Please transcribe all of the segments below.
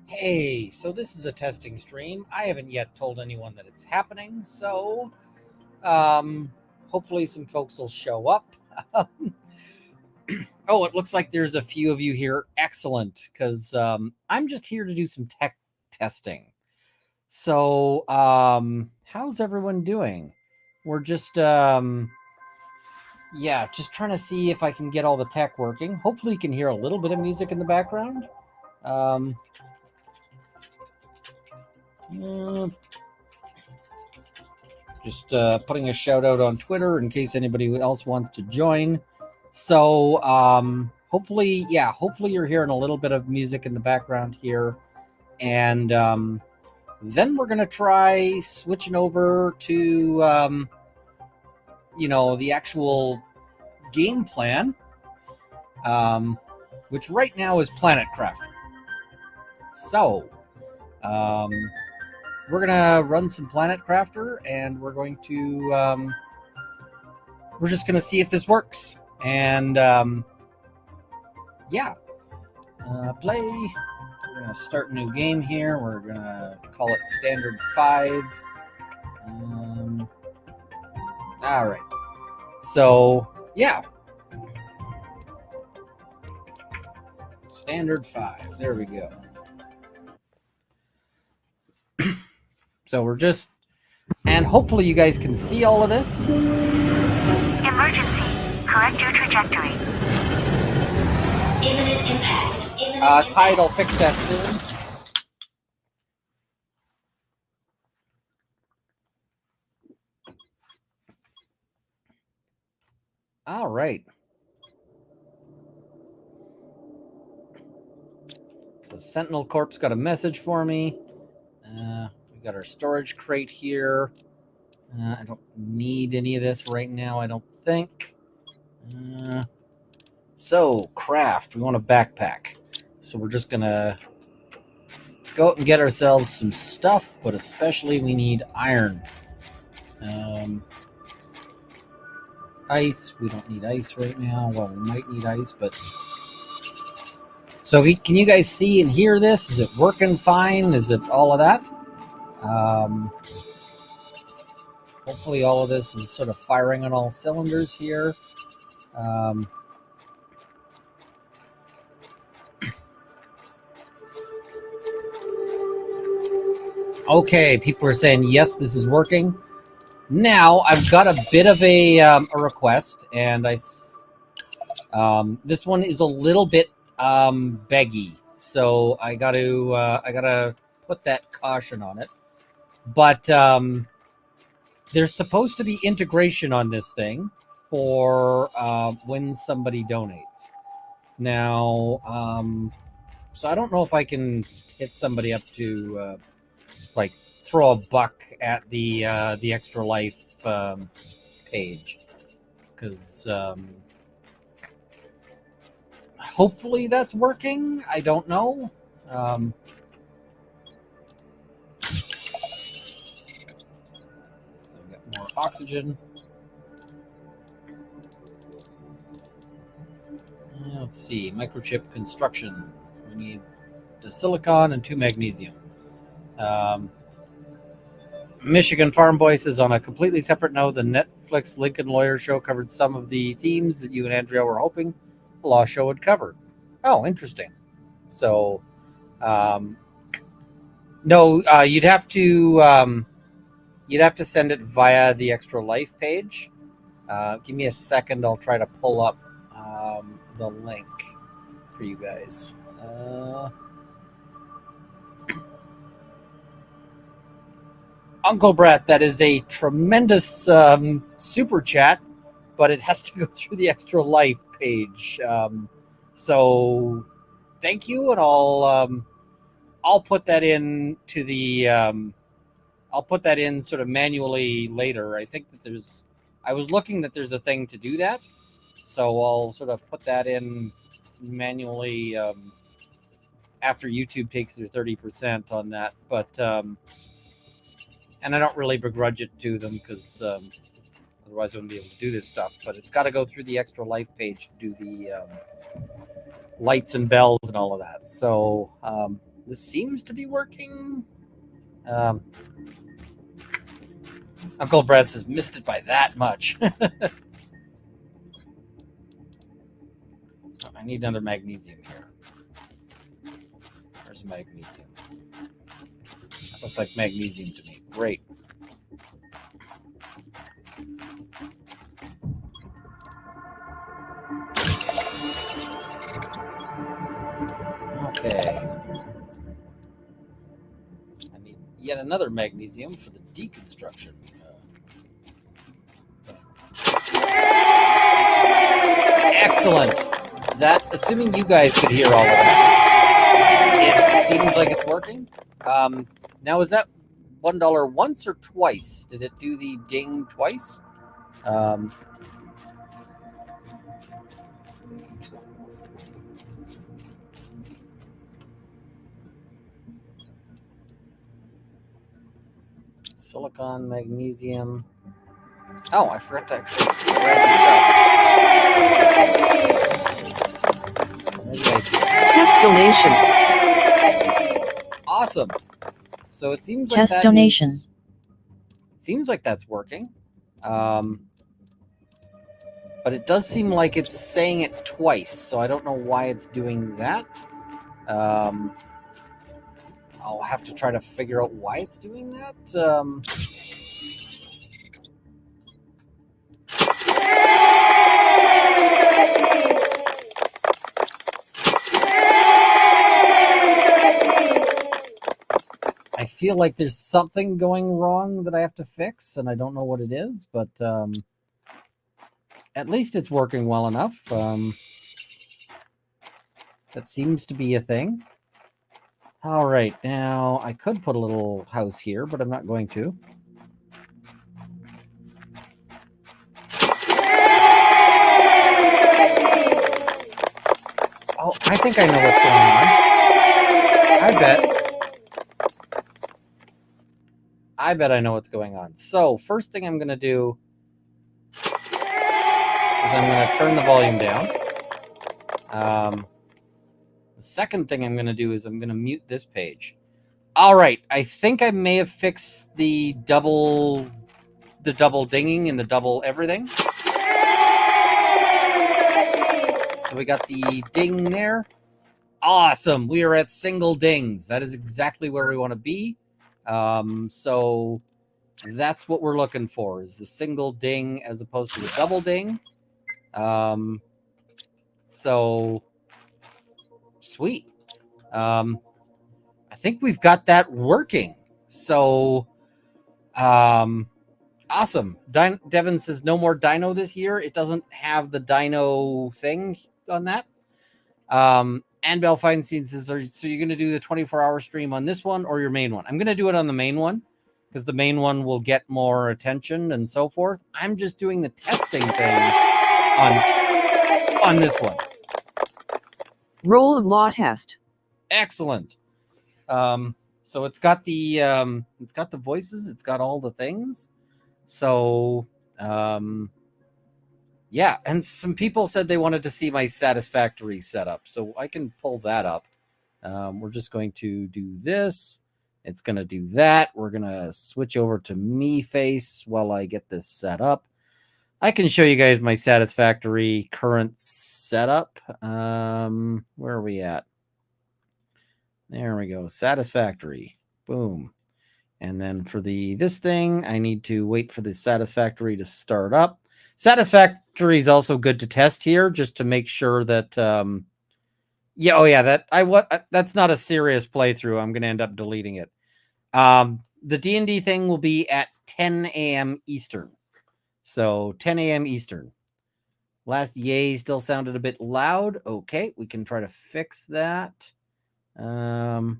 Hey, so this is a testing stream. I haven't yet told anyone that it's happening, so um, hopefully some folks will show up. Oh, it looks like there's a few of you here. Excellent, because I'm just here to do some tech testing. So, how's everyone doing? We're just, just trying to see if I can get all the tech working. Hopefully, you can hear a little bit of music in the background. Um, uh, Just putting a shout out on Twitter in case anybody else wants to join. So hopefully you're hearing a little bit of music in the background here. And then we're going to try switching over to, the actual game plan, which right now is Planet Crafter. So we're going to run some Planet Crafter, and we're going to we're just going to see if this works. And play. We're going to start a new game here. We're going to call it Standard 5. All right. So, yeah. Standard 5. There we go. So we're just... And hopefully you guys can see all of this. Emergency. Correct your trajectory. Imminent impact. Tide will fix that soon. All right. So Sentinel Corp's got a message for me. We got our storage crate here. I don't need any of this right now, I don't think. So, craft. We want a backpack. So we're just going to go out and get ourselves some stuff, but especially we need iron. It's ice. We don't need ice right now. Well, we might need ice, but... So can you guys see and hear this? Is it working fine? Is it all of that? Hopefully all of this is sort of firing on all cylinders here. Okay, people are saying, yes, this is working. Now, I've got a bit of a request, and this one is a little bit beggy, so I got to put that caution on it. But there's supposed to be integration on this thing for when somebody donates. Now, so I don't know if I can hit somebody up to throw a buck at the Extra Life page, because hopefully that's working. I don't know. So we got more oxygen. Let's see, microchip construction. So we need the silicon and 2 magnesium. Michigan Farm Boy is on a completely separate note. The Netflix Lincoln Lawyer show covered some of the themes that you and Andrea were hoping the law show would cover. Oh, interesting. So, no, you'd have to send it via the Extra Life page. Give me a second. I'll try to pull up the link for you guys. Uncle Brett, that is a tremendous super chat, but it has to go through the Extra Life page. So thank you, and I'll put that in to the I'll put that in sort of manually later. I think that I was looking that there's a thing to do that, so I'll sort of put that in manually after YouTube takes their 30% on that. But and I don't really begrudge it to them, because otherwise I wouldn't be able to do this stuff. But it's got to go through the Extra Life page to do the lights and bells and all of that. So This seems to be working. Uncle Brad says, missed it by that much. I need another magnesium here. Where's magnesium? That looks like magnesium to me. Great. Okay. I need yet another magnesium for the deconstruction. Excellent. That, assuming you guys could hear all of that, it seems like it's working. Now, is that $1 once or twice? Did it do the ding twice? Silicon, magnesium. Oh, I forgot to actually grab the stuff. Test donation. Awesome. So it seems like Test donation. it seems like that's working. But it does seem like it's saying it twice, so I don't know why it's doing that. I'll have to try to figure out why it's doing that. I feel like there's something going wrong that I have to fix, and I don't know what it is, but at least it's working well enough. That seems to be a thing. All right, now I could put a little house here, but I'm not going to. Oh, I think I know what's going on. I bet I know what's going on. So first thing I'm going to do is I'm going to turn the volume down. The second thing I'm going to do is I'm going to mute this page. All right, I think I may have fixed the double dinging and the double everything. So we got the ding there. Awesome. We are at single dings. That is exactly where we want to be. So that's what we're looking for, is the single ding as opposed to the double ding. So sweet. I think we've got that working. So awesome. Devin says no more dino this year. It doesn't have the dino thing on that. Annabelle Feinstein says, so you're going to do the 24-hour stream on this one or your main one? I'm going to do it on the main one because the main one will get more attention and so forth. I'm just doing the testing thing on this one. Role of law test. Excellent. So it's got the voices, it's got all the things. So yeah, and some people said they wanted to see my Satisfactory setup, so I can pull that up. We're just going to do this. It's going to do that. We're going to switch over to me face while I get this set up. I can show you guys my Satisfactory current setup. Where are we at? There we go. Satisfactory. Boom. And then for this thing, I need to wait for the Satisfactory to start up. Satisfactory is also good to test here, just to make sure that, that's not a serious playthrough. I'm going to end up deleting it. The D&D thing will be at 10 a.m. Eastern. So 10 a.m. Eastern. Last yay still sounded a bit loud. Okay, we can try to fix that. I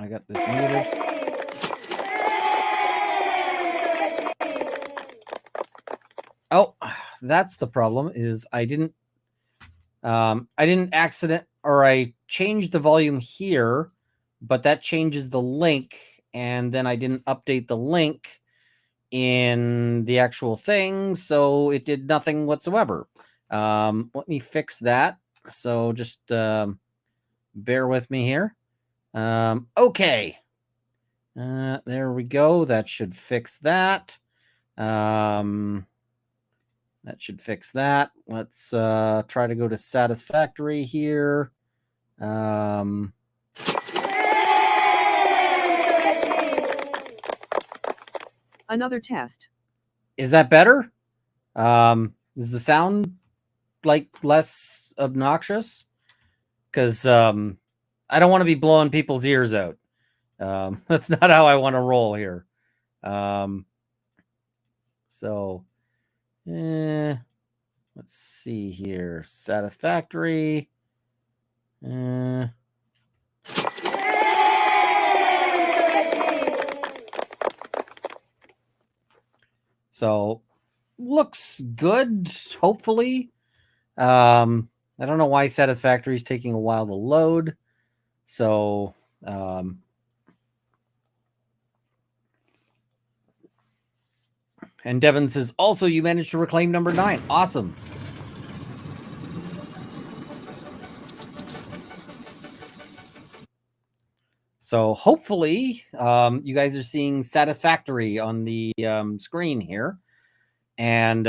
got this muted. Oh, that's the problem, is I didn't accident, or I changed the volume here, but that changes the link, and then I didn't update the link in the actual thing, so it did nothing whatsoever. Let me fix that. So just bear with me here. Okay. There we go. That should fix that. That should fix that. Let's try to go to Satisfactory here. Another test. Is that better? Is the sound like less obnoxious? Because I don't want to be blowing people's ears out. That's not how I want to roll here. So, let's see here. Satisfactory. So, looks good, hopefully. I don't know why Satisfactory is taking a while to load. So, and Devin says, also, you managed to reclaim number 9. Awesome. So hopefully you guys are seeing Satisfactory on the screen here. And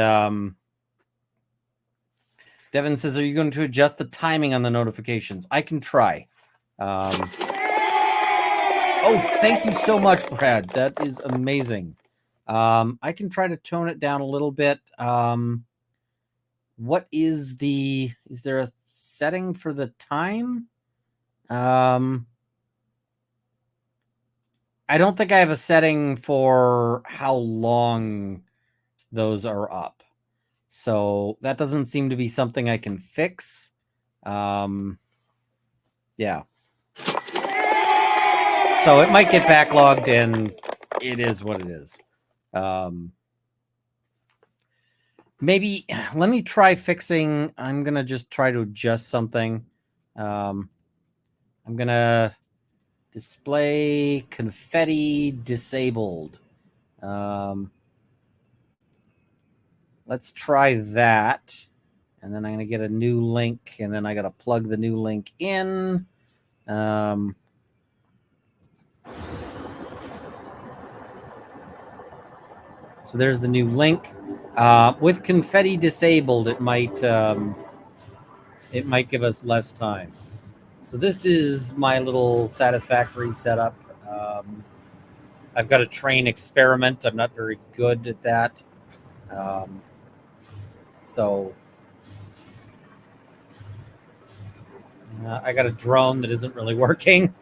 Devin says, are you going to adjust the timing on the notifications? I can try. Oh, thank you so much, Brad. That is amazing. I can try to tone it down a little bit. What is there a setting for the time? I don't think I have a setting for how long those are up. So that doesn't seem to be something I can fix. Yeah. So it might get backlogged, and it is what it is. Maybe let me try fixing. I'm going to just try to adjust something. I'm going to display confetti disabled. Let's try that. And then I'm going to get a new link, and then I got to plug the new link in. So there's the new link. With confetti disabled, it might give us less time. So this is my little Satisfactory setup. I've got a train experiment. I'm not very good at that. So I got a drone that isn't really working.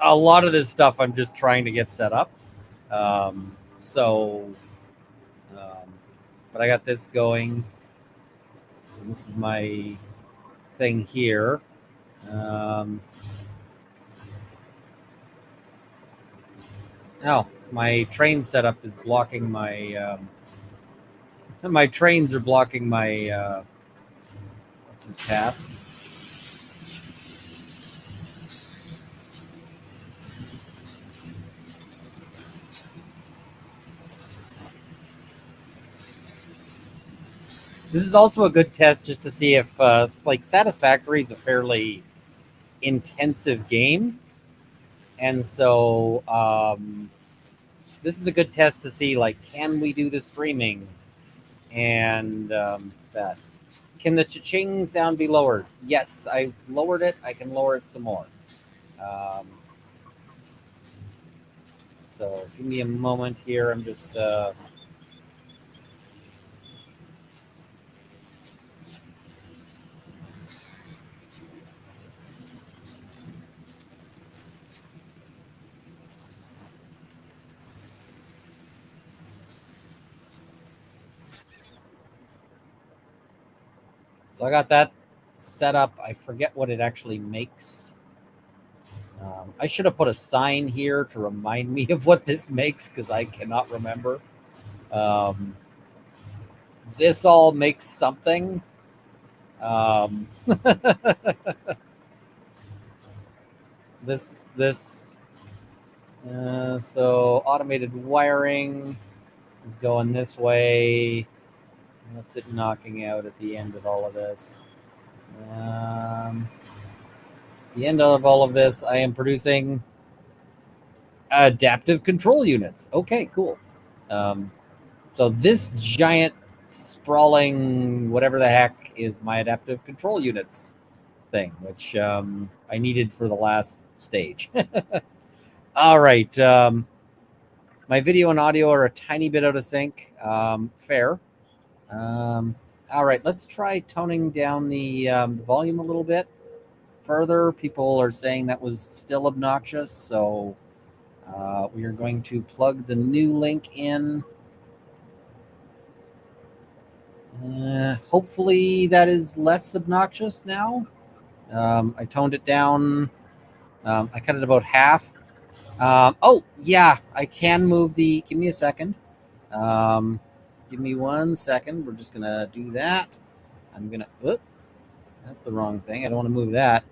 A lot of this stuff I'm just trying to get set up. But I got this going. So this is my thing here. My train setup is blocking my. My trains are blocking my. What's his path? This is also a good test just to see if, like, Satisfactory is a fairly intensive game. And so this is a good test to see, like, can we do the streaming? And that. Can the cha-ching sound be lowered? Yes, I lowered it. I can lower it some more. So give me a moment here. I'm just... So I got that set up. I forget what it actually makes. I should have put a sign here to remind me of what this makes, because I cannot remember. This all makes something. So automated wiring is going this way. What's it knocking out at the end of all of this? At the end of all of this, I am producing adaptive control units. Okay, cool. So this giant sprawling whatever the heck is my adaptive control units thing, which I needed for the last stage. All right. My video and audio are a tiny bit out of sync. Fair. All right, let's try toning down the volume a little bit further. People are saying that was still obnoxious, so we are going to plug the new link in. Hopefully that is less obnoxious now. I toned it down. I cut it about half. Oh, yeah, I can move the... Give me a second. Give me 1 second. We're just going to do that. I'm going to... Oop, that's the wrong thing. I don't want to move that.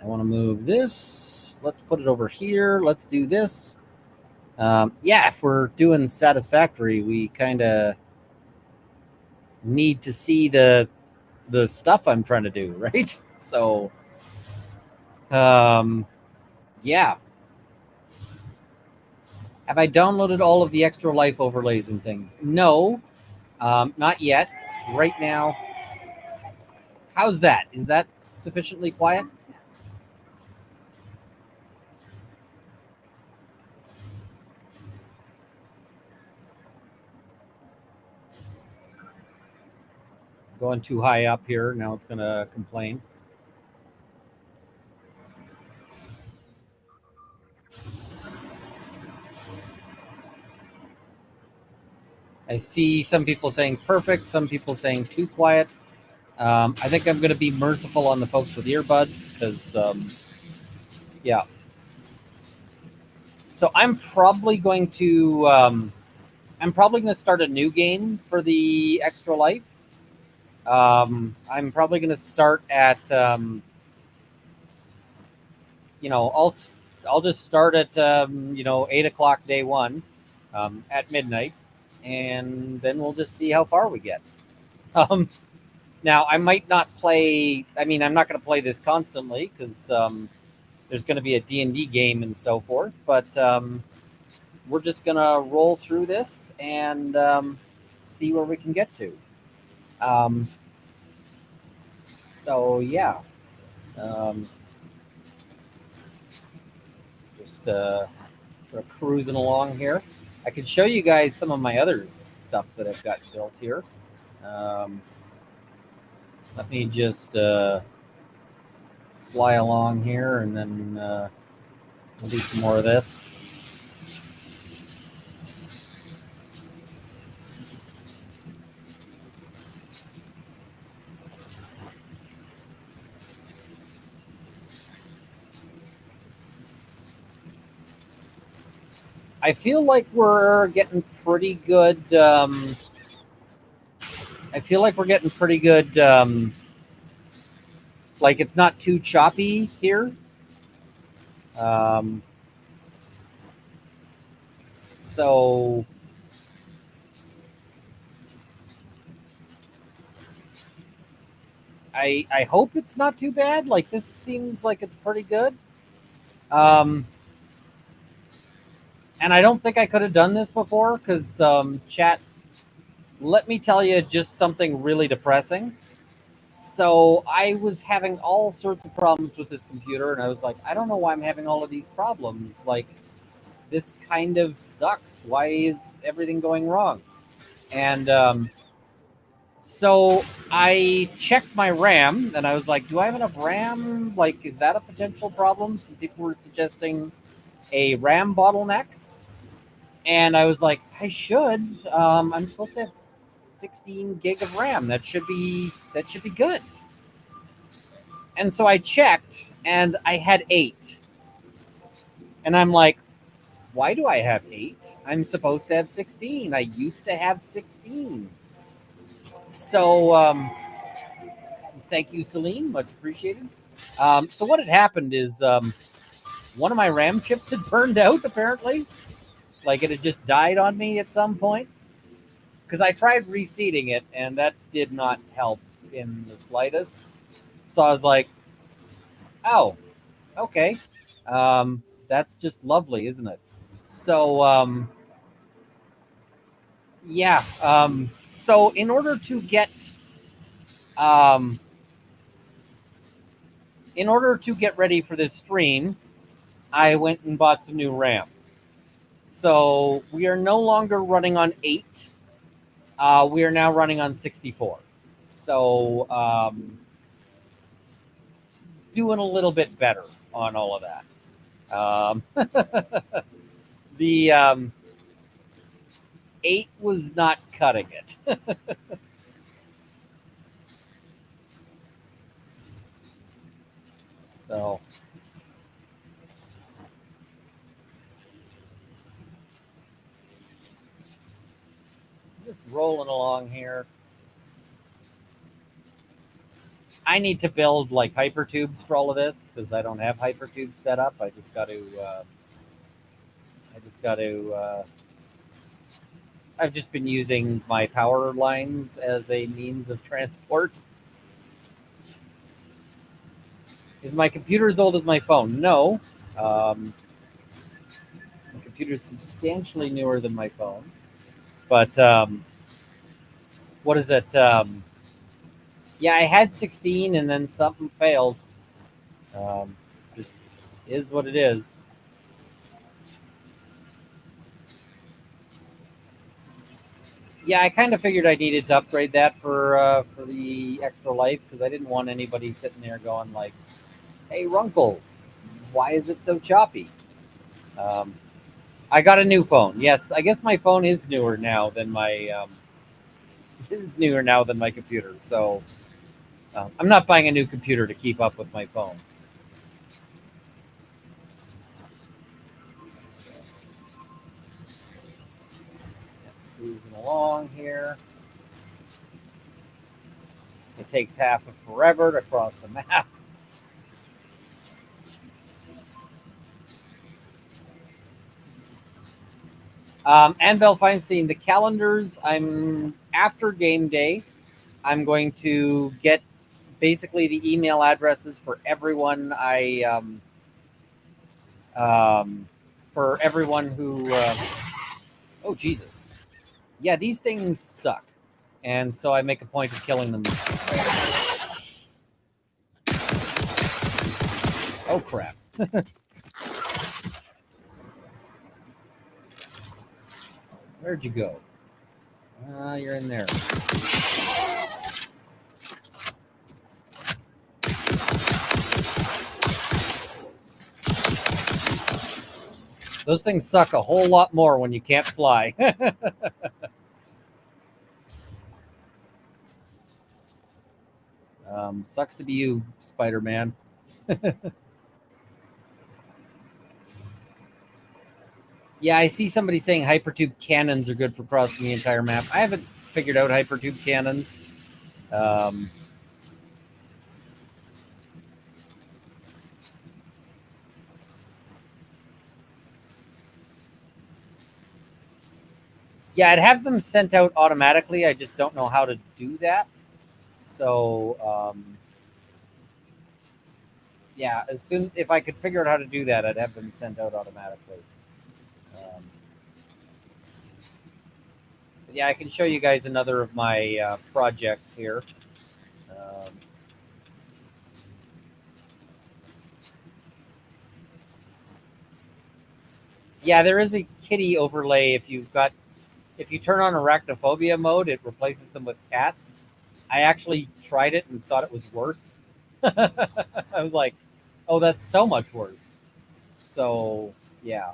I want to move this. Let's put it over here. Let's do this. Yeah, if we're doing Satisfactory, we kind of need to see the stuff I'm trying to do, right? So, yeah. Have I downloaded all of the extra life overlays and things? No, not yet. Right now. How's that? Is that sufficiently quiet? Test. Going too high up here. Now it's going to complain. I see some people saying perfect, some people saying too quiet. I think I'm going to be merciful on the folks with earbuds because, yeah. So I'm probably going to start a new game for the extra life. I'm probably going to start at, I'll just start at 8 o'clock day one, at midnight, and then we'll just see how far we get. Now I might not play. I mean, I'm not going to play this constantly because there's going to be a D&D game and so forth. But we're just going to roll through this and see where we can get to. So yeah, just sort of cruising along here. I can show you guys some of my other stuff that I've got built here. Let me just fly along here, and then we'll do some more of this. I feel like we're getting pretty good. Like it's not too choppy here. So I hope it's not too bad. Like this seems like it's pretty good. And I don't think I could have done this before because chat. Let me tell you just something really depressing. So I was having all sorts of problems with this computer, and I was like, I don't know why I'm having all of these problems. Like, this kind of sucks. Why is everything going wrong? And so I checked my RAM, and I was like, do I have enough RAM? Like, is that a potential problem? Some people were suggesting a RAM bottleneck. And I was like, I should. I'm supposed to have 16 gig of RAM. That should be good. And so I checked, and I had 8. And I'm like, why do I have 8? I'm supposed to have 16. I used to have 16. So thank you, Celine. Much appreciated. So what had happened is one of my RAM chips had burned out, apparently. Like it had just died on me at some point. Because I tried reseating it, and that did not help in the slightest. So I was like, oh, okay. That's just lovely, isn't it? So, yeah. So um, in order to get ready for this stream, I went and bought some new RAM. So we are no longer running on 8. We are now running on 64. So doing a little bit better on all of that. The 8 was not cutting it. So just rolling along here. I need to build like hypertubes for all of this because I don't have hypertubes set up. I just got to. I just got to. I've just been using my power lines as a means of transport. Is my computer as old as my phone? No. My computer is substantially newer than my phone. But what is it? Yeah, I had 16 and then something failed. Just is what it is. Yeah, I kind of figured I needed to upgrade that for the extra life because I didn't want anybody sitting there going like, "Hey, Runkle, why is it so choppy?" Um, I got a new phone. Yes, I guess my phone is newer now than my is newer now than my computer. So I'm not buying a new computer to keep up with my phone. Cruising along here. It takes half of forever to cross the map. Annabelle Feinstein, the calendars. I'm after game day. I'm going to get basically the email addresses for everyone. For everyone who. Oh Jesus! Yeah, these things suck, and so I make a point of killing them. Oh crap! Where'd you go? You're in there. Those things suck a whole lot more when you can't fly. Sucks to be you, Spider-Man. Yeah, I see somebody saying hypertube cannons are good for crossing the entire map. I haven't figured out hypertube cannons. Um, yeah, I'd have them sent out automatically. I just don't know how to do that. So, yeah, as soon if I could figure out how to do that, I'd have them sent out automatically. But yeah, I can show you guys another of my projects here. Um, yeah, there is a kitty overlay if you turn on arachnophobia mode, it replaces them with cats. I actually tried it and thought it was worse. I was like, oh, that's so much worse. So, yeah.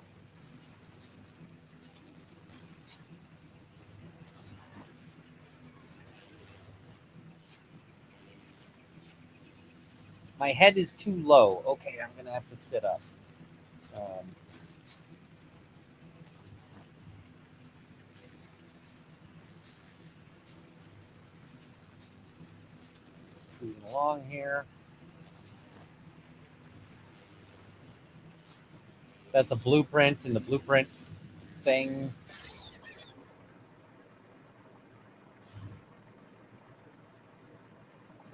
My head is too low. Okay, I'm going to have to sit up. Um, moving along here. That's a blueprint in the blueprint thing.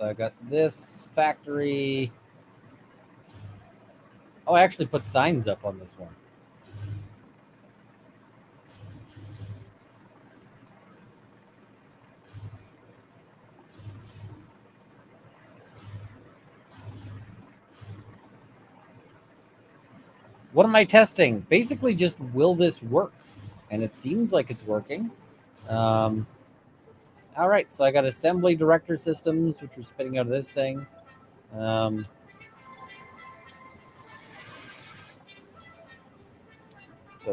So I got this factory. Oh, I actually put signs up on this one. What am I testing? Basically, just will this work? And it seems like it's working. All right, so I got assembly director systems, which are spitting out of this thing. So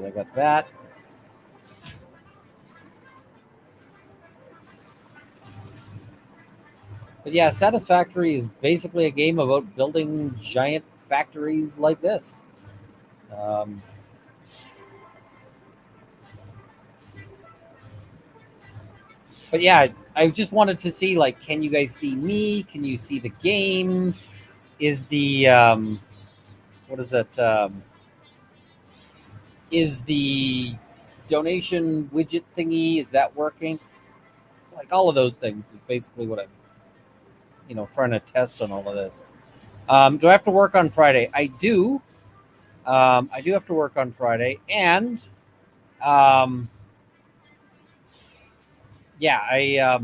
I got that. But yeah, Satisfactory is basically a game about building giant factories like this. But yeah, I just wanted to see, like, can you guys see me? Can you see the game? Is the what is it? Is the donation widget thingy, is that working? Like, all of those things is basically what I'm trying to test on all of this. Do I have to work on Friday? I do. I do have to work on Friday, and um, yeah,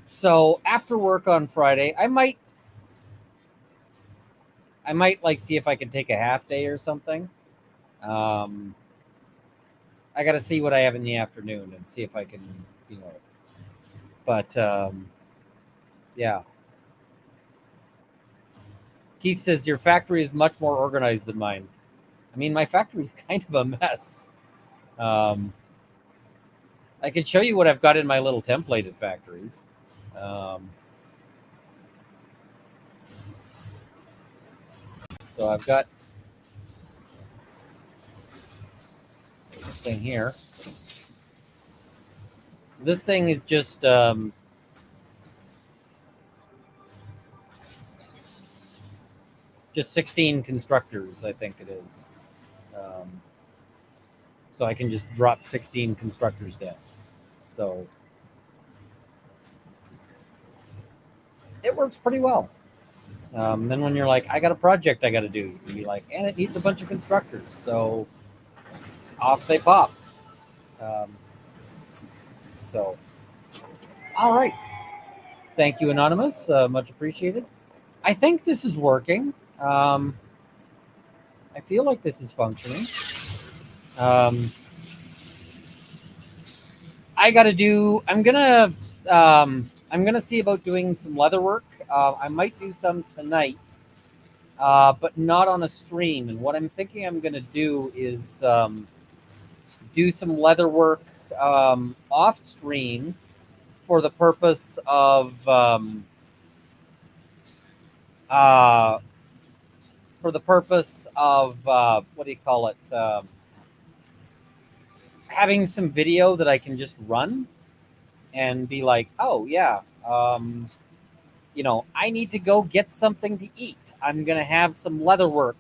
so after work on Friday, I might like see if I can take a half day or something. Um, I got to see what I have in the afternoon and see if I can, you know. But yeah, Keith says your factory is much more organized than mine. I mean, my factory's kind of a mess. Um, I can show you what I've got in my little templated factories. So I've got this thing here. So this thing is just 16 constructors, I think it is. Um, so I can just drop 16 constructors down. So it works pretty well. Then when you're like, I got a project I got to do, you can be like, and it needs a bunch of constructors. So off they pop. Um, so, all right. Thank you, Anonymous. Much appreciated. I think this is working. I feel like this is functioning. I got to do. I'm gonna see about doing some leather work. I might do some tonight, but not on a stream. And what I'm thinking I'm gonna do is do some leather work off stream for the purpose of uh, what do you call it? Having some video that I can just run and be like, oh yeah, I need to go get something to eat. I'm gonna have some leather work,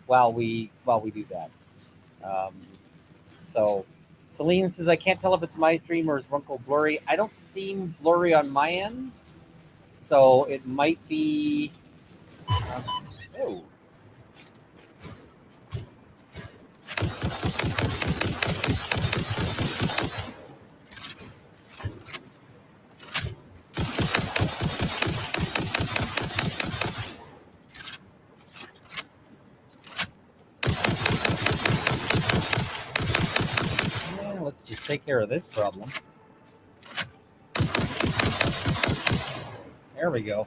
while we do that. Um, so Celine says I can't tell if it's my stream or is Runkle blurry. I don't seem blurry on my end, so it might be. Oh. Yeah, let's just take care of this problem. There we go.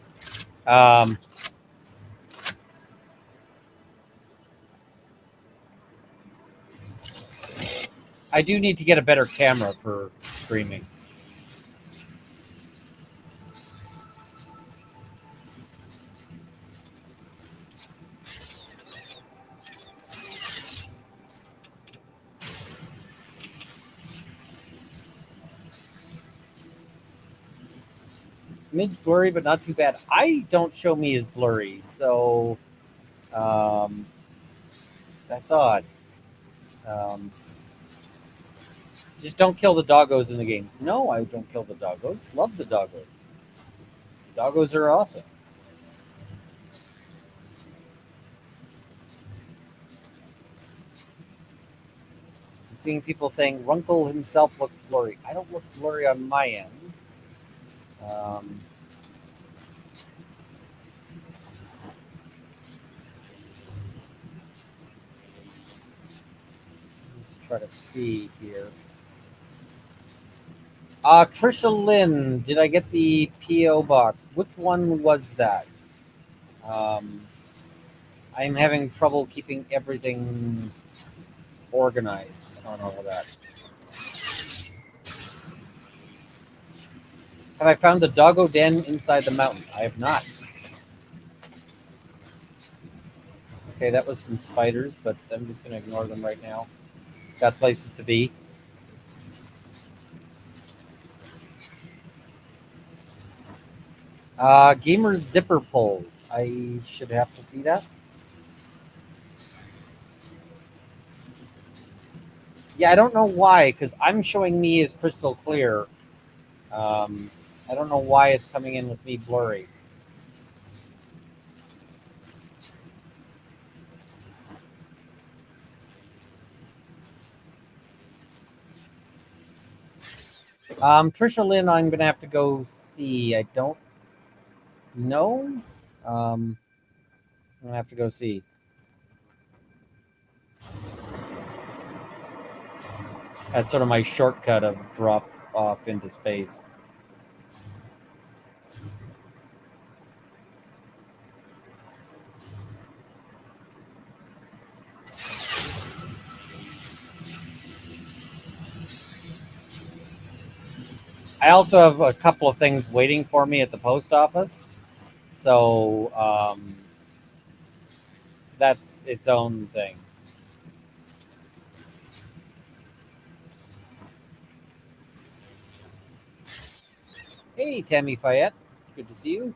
I do need to get a better camera for streaming. Smidge blurry, but not too bad. I don't show me as blurry, so that's odd. Just don't kill the doggos in the game. No, I don't kill the doggos. Love the doggos. The doggos are awesome. I'm seeing people saying Runkle himself looks blurry. I don't look blurry on my end. Um, let's try to see here. Trisha Lynn, did I get the PO box? Which one was that? I'm having trouble keeping everything organized on all of that. Have I found the doggo den inside the mountain? I have not. Okay, that was some spiders, but I'm just going to ignore them right now. Got places to be. Gamer zipper pulls. I should have to see that. Yeah, I don't know why, because I'm showing me as crystal clear. I don't know why it's coming in with me blurry. Trisha Lynn, I'm going to have to go see. I don't know. I'm going to have to go see. That's sort of my shortcut of drop off into space. I also have a couple of things waiting for me at the post office. So that's its own thing. Hey, Tammy Fayette. Good to see you.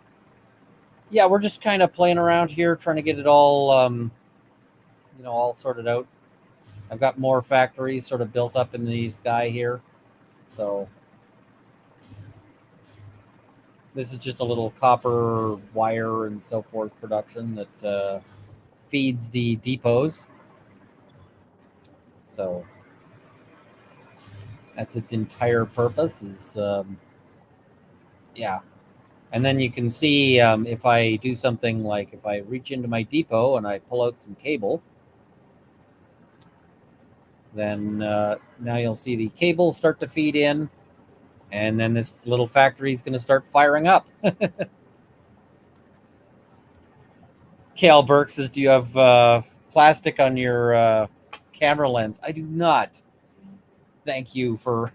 Yeah, we're just kind of playing around here, trying to get it all, all sorted out. I've got more factories sort of built up in the sky here. So this is just a little copper wire and so forth production that feeds the depots. So that's its entire purpose is, yeah. And then you can see if I do something like if I reach into my depot and I pull out some cable, then now you'll see the cable start to feed in, and then this little factory is going to start firing up. Kale Burke says, do you have plastic on your camera lens? I do not. Thank you for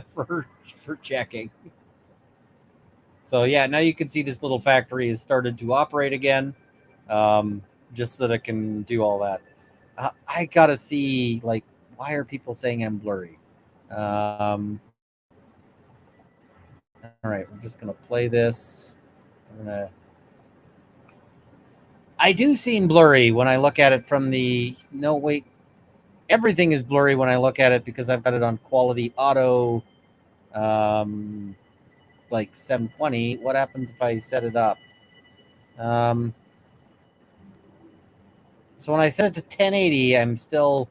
for checking. So yeah, now you can see this little factory has started to operate again, just so that it can do all that. I gotta see, like, why are people saying I'm blurry? All right, we're just gonna play this. I do seem blurry when I look at it from the. No, wait. Everything is blurry when I look at it because I've got it on quality auto, like 720. What happens if I set it up? So when I set it to 1080, I'm still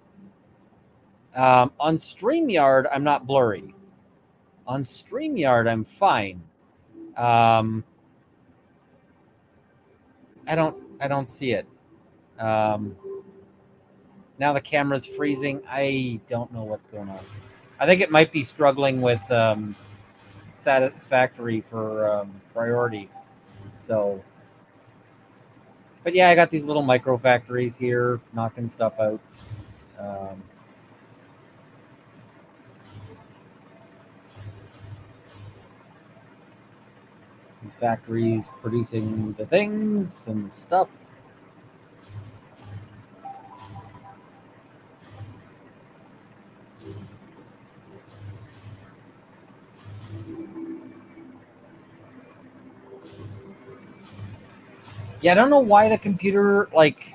on StreamYard. I'm not blurry. On StreamYard, I'm fine. I don't see it. Now the camera's freezing. I don't know what's going on. I think it might be struggling with Satisfactory for priority. So, but yeah, I got these little micro factories here knocking stuff out. These factories producing the things and the stuff. Yeah, I don't know why the computer, like,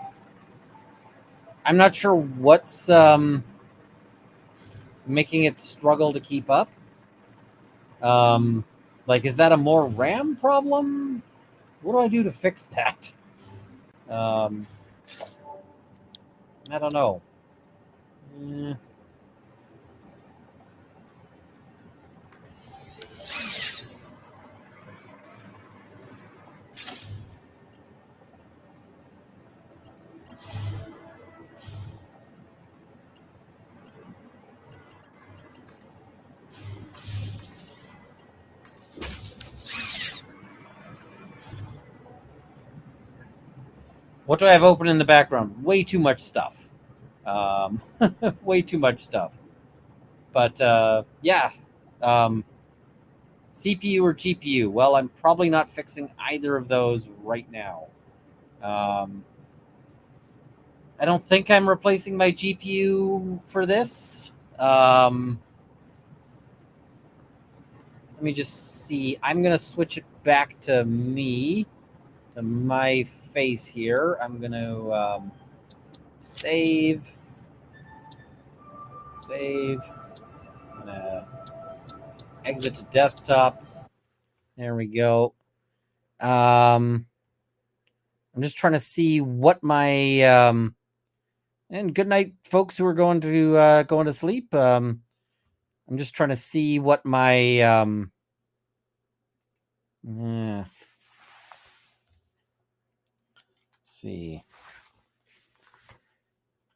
I'm not sure what's making it struggle to keep up. Like, is that a more RAM problem? What do I do to fix that? I don't know. What do I have open in the background? Way too much stuff. Way too much stuff. But yeah, CPU or GPU? Well, I'm probably not fixing either of those right now. I don't think I'm replacing my GPU for this. Let me just see. I'm going to switch it back to me, to my face here. I'm going to save. I'm going to exit to desktop. There we go. I'm just trying to see what my and good night, folks who are going to sleep. I'm just trying to see what my let's see.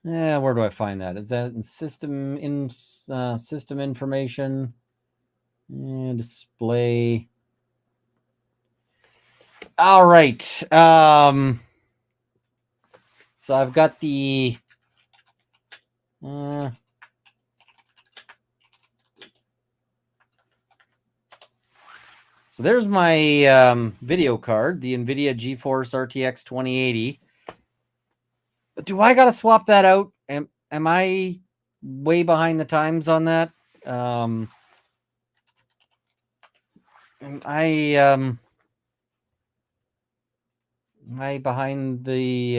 Yeah, where do I find that? Is that in system information? Display. All right. So I've got the so there's my video card, the NVIDIA GeForce RTX 2080. Do I got to swap that out? Am I way behind the times on that? Am I behind the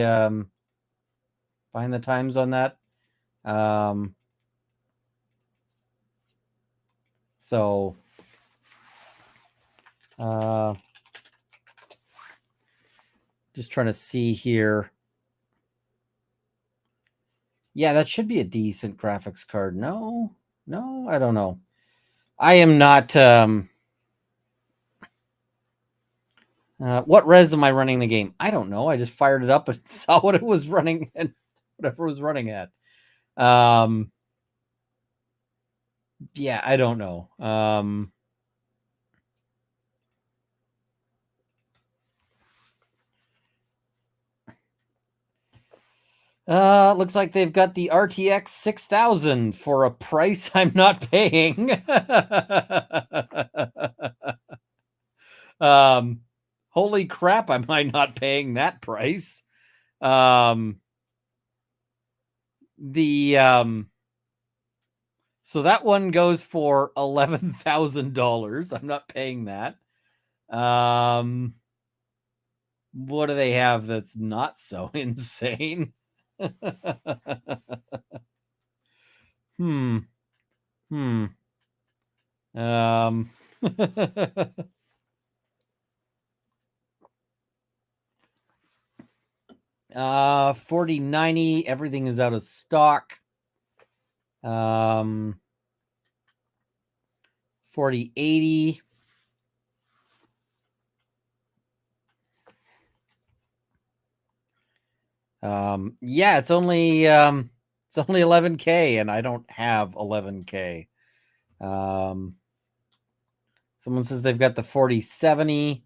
times on that? So just trying to see here. Yeah, that should be a decent graphics card. No, I don't know. I am not. What res am I running the game? I don't know. I just fired it up and saw what it was running and whatever it was running at. Yeah, I don't know. Looks like they've got the RTX 6000 for a price I'm not paying. Holy crap, am I not paying that price? So that one goes for $11,000. I'm not paying that. What do they have that's not so insane? um 4090, everything is out of stock. 4080. Yeah, it's only 11K and I don't have 11K. Someone says they've got the 4070.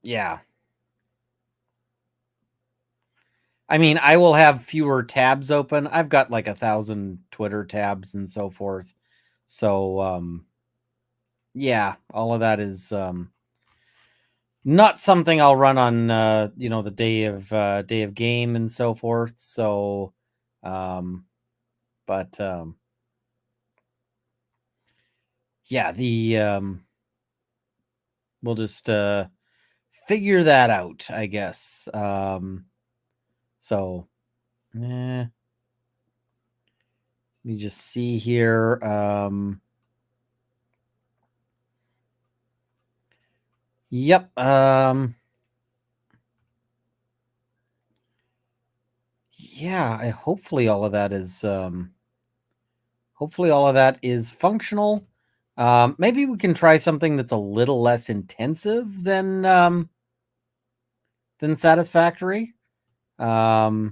Yeah. I mean, I will have fewer tabs open. I've got like 1,000 Twitter tabs and so forth. So, yeah, all of that is not something I'll run on, the day of game and so forth. So, but yeah, we'll just figure that out, I guess. So Let me just see here. Yep. Yeah. Hopefully all of that is. Hopefully all of that is functional. Maybe we can try something that's a little less intensive than Satisfactory. We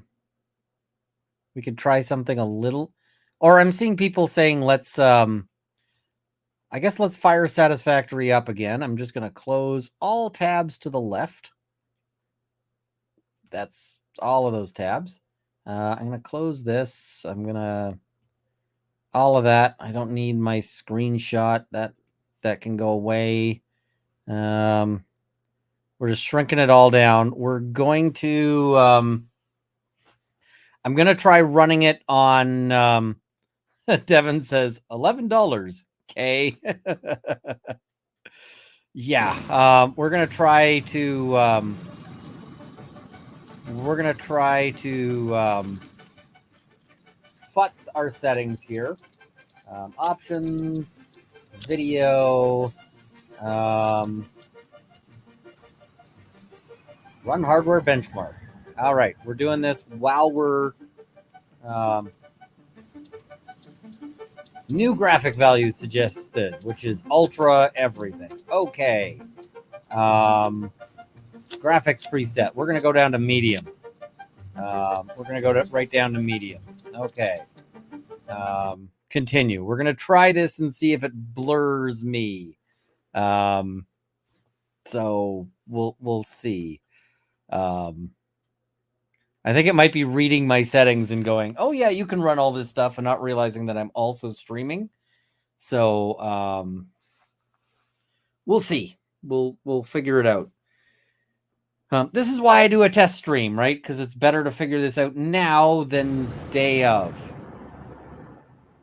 could try something a little, or I'm seeing people saying let's. I guess let's fire Satisfactory up again. I'm just going to close all tabs to the left. That's all of those tabs. I'm going to close this. I'm going to all of that. I don't need my screenshot. That can go away. We're just shrinking it all down. We're going to I'm going to try running it on Devin says $11. Okay. Yeah. We're going to try to futz our settings here. Options, video, run hardware benchmark. All right, we're doing this while we're new graphic values suggested, which is ultra everything. Okay. Graphics preset. We're gonna go down to medium. We're gonna go right down to medium. Okay. Continue. We're gonna try this and see if it blurs me. So we'll see. I think it might be reading my settings and going, "Oh yeah, you can run all this stuff," and not realizing that I'm also streaming. So we'll see. We'll figure it out. This is why I do a test stream, right? Because it's better to figure this out now than day of.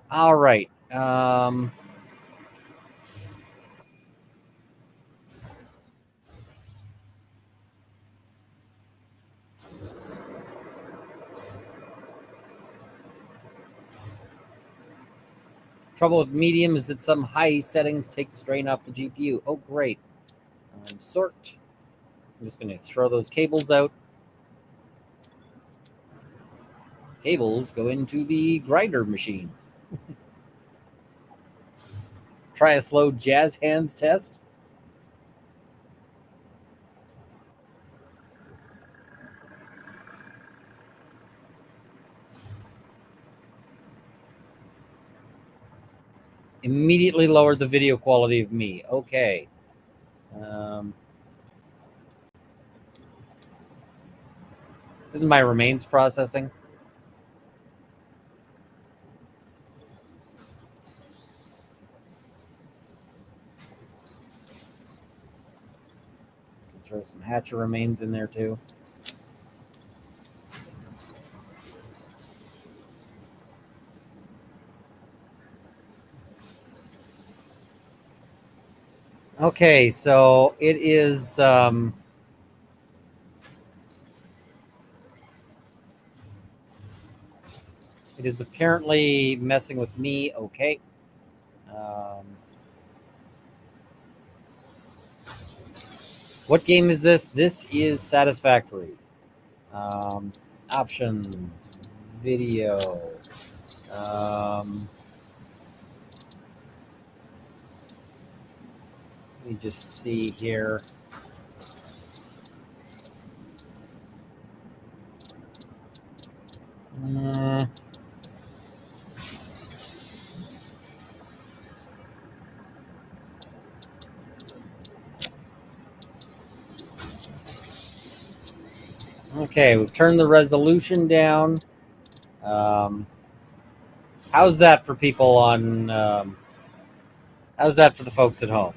All right. Trouble with medium is that some high settings take strain off the GPU. Oh, great. Sort. I'm just going to throw those cables out. Cables go into the grinder machine. Try a slow jazz hands test. Immediately lowered the video quality of me. Okay. This is my remains processing. Throw some Hatcher remains in there too. Okay, so it is apparently messing with me. Okay. What game is this? This is Satisfactory. Options, video. Let me just see here. Okay, we've turned the resolution down. How's that for people on? How's that for the folks at home?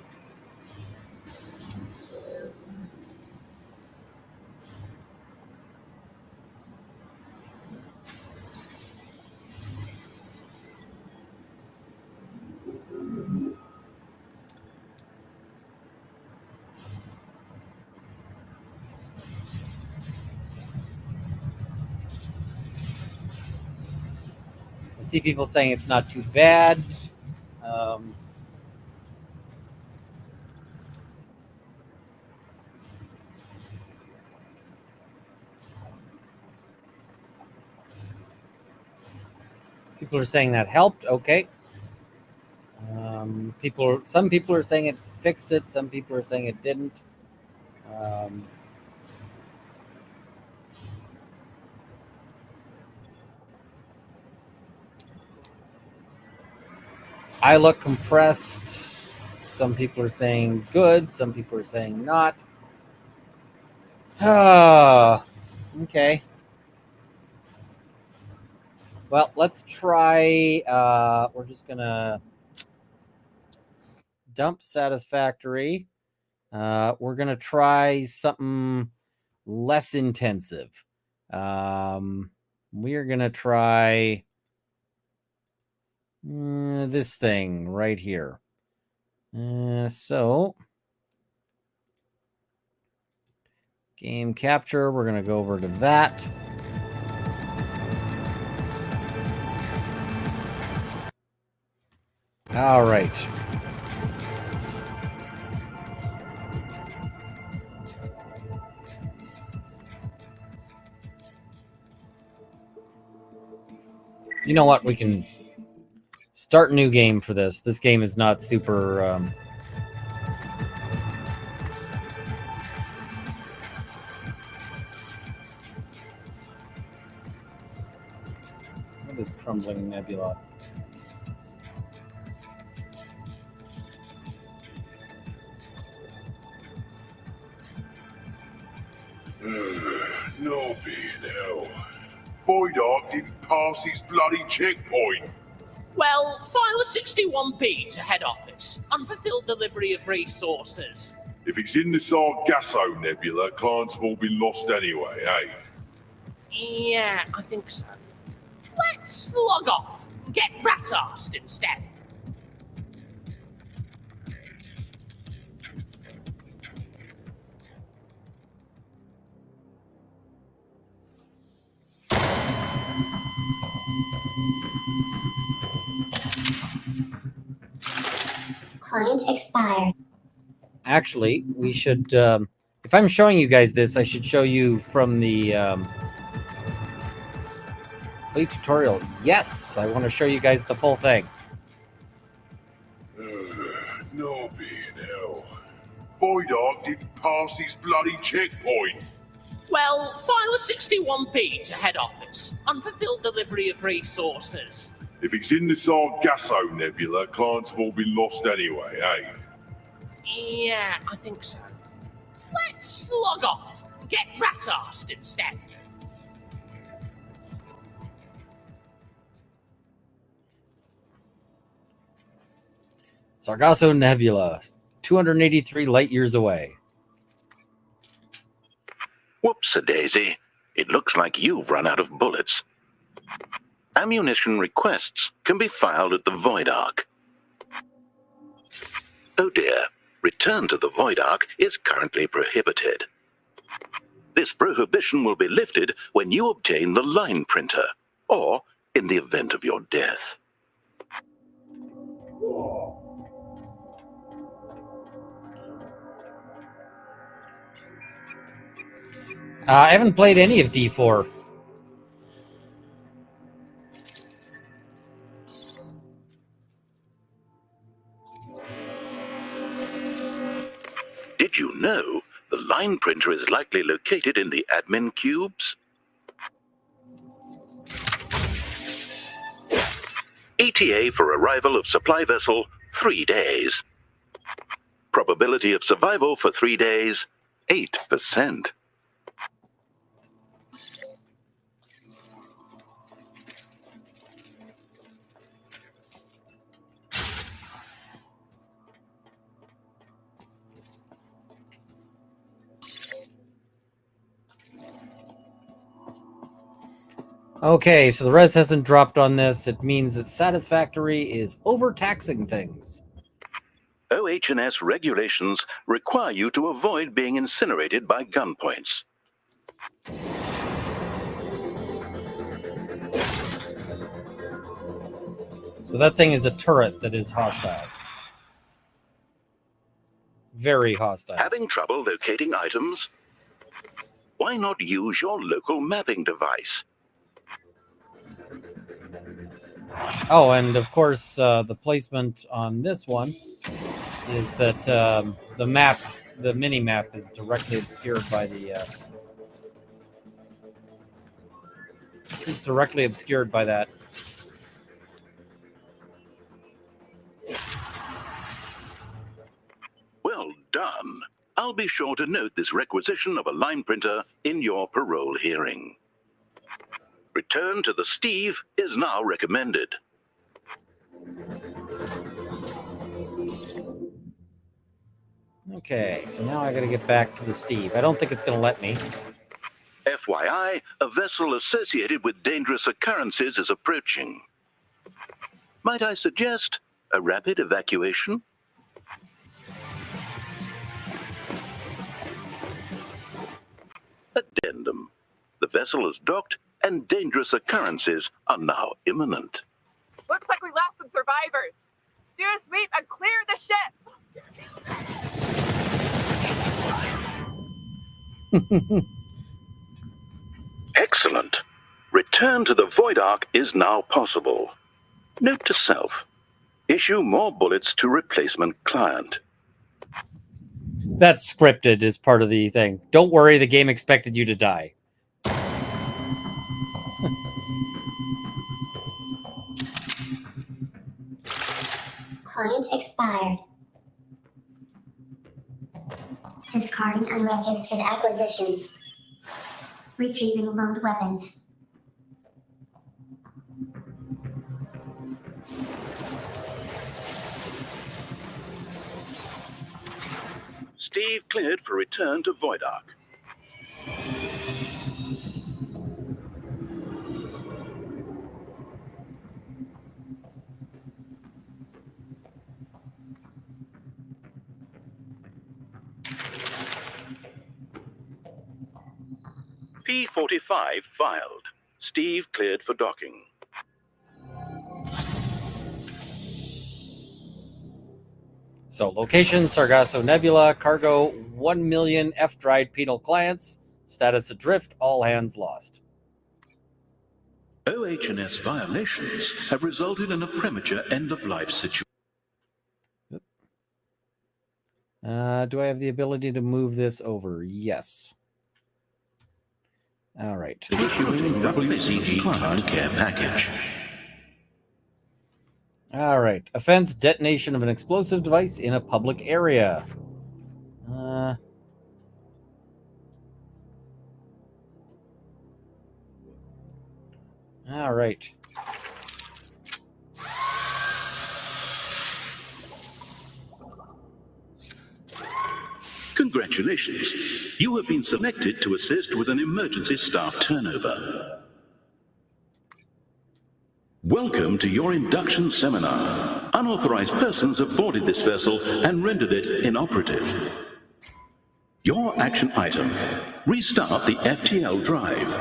see people saying it's not too bad. Um, people are saying that helped. Okay. Some people are saying it fixed it. Some people are saying it didn't. I look compressed. Some people are saying good. Some people are saying not. Okay. Well, let's try. We're just gonna dump Satisfactory. We're gonna try something less intensive. We are gonna try this thing right here. So game capture. We're gonna go over to that. All right. You know what? We can start a new game for this. This game is not super... What is Crumbling Nebula? Nobby, no. Void Ark didn't pass his bloody checkpoint. Well, file a 61P to head office. Unfulfilled delivery of resources. If it's in the Sargasso Nebula, clients have all been lost anyway, eh? Yeah, I think so. Let's log off. Get rat-arsed instead. Client expired. Actually, we should... if I'm showing you guys this, I should show you from the... play tutorial. Yes! I want to show you guys the full thing. Nobby, no. Void Ark didn't pass his bloody checkpoint. Well, file a 61P to head office. Unfulfilled delivery of resources. If it's in the Sargasso Nebula, clients have all been lost anyway, eh? Yeah, I think so. Let's log off. Get rat-arsed instead. Sargasso Nebula, 283 light years away. Whoops-a-daisy. It looks like you've run out of bullets. Ammunition requests can be filed at the Void Ark. Oh dear. Return to the Void Ark is currently prohibited. This prohibition will be lifted when you obtain the line printer, or in the event of your death. I haven't played any of D4. Did you know the line printer is likely located in the admin cubes? ETA for arrival of supply vessel, 3 days. Probability of survival for 3 days, 8%. Okay, so the res hasn't dropped on this. It means that Satisfactory is overtaxing things. OH&S regulations require you to avoid being incinerated by gunpoints. So that thing is a turret that is hostile. Very hostile. Having trouble locating items? Why not use your local mapping device? Oh, and of course, the placement on this one is that the map, the mini map, is directly obscured by the. Is directly obscured by that. Well done. I'll be sure to note this requisition of a line printer in your parole hearing. Return to the Steve is now recommended. Okay, so now I gotta get back to the Steve. I don't think it's gonna let me. FYI, a vessel associated with dangerous occurrences is approaching. Might I suggest a rapid evacuation? Addendum. The vessel is docked and dangerous occurrences are now imminent. Looks like we left some survivors. Do a sweep and clear the ship. Excellent. Return to the Void Ark is now possible. Note to self. Issue more bullets to replacement client. That's scripted as part of the thing. Don't worry, the game expected you to die. Client expired. Discarding unregistered acquisitions. Retrieving loaned weapons. Steve cleared for return to Void Ark. P-45 filed. Steve cleared for docking. So, location, Sargasso Nebula, cargo, 1 million F-dried penal clients, status adrift, all hands lost. OH&S violations have resulted in a premature end-of-life situation. Do I have the ability to move this over? Yes. All right. Issuing WCG client care package. All right. Offense, detonation of an explosive device in a public area. All right. Congratulations. You have been selected to assist with an emergency staff turnover. Welcome to your induction seminar. Unauthorized persons have boarded this vessel and rendered it inoperative. Your action item: restart the FTL drive.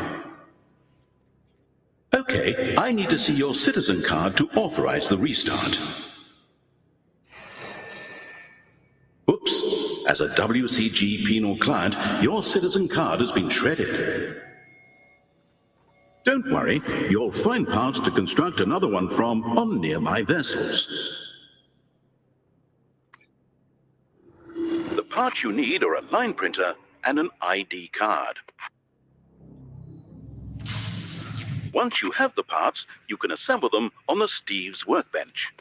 Okay, I need to see your citizen card to authorize the restart. Oops, as a WCG penal client, your citizen card has been shredded. Don't worry, you'll find parts to construct another one from on nearby vessels. The parts you need are a line printer and an ID card. Once you have the parts, you can assemble them on the Steve's workbench.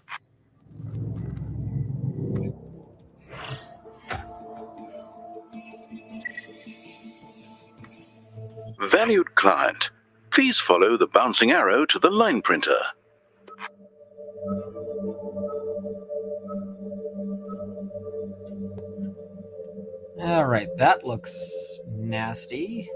Valued client, please follow the bouncing arrow to the line printer. All right. That looks nasty.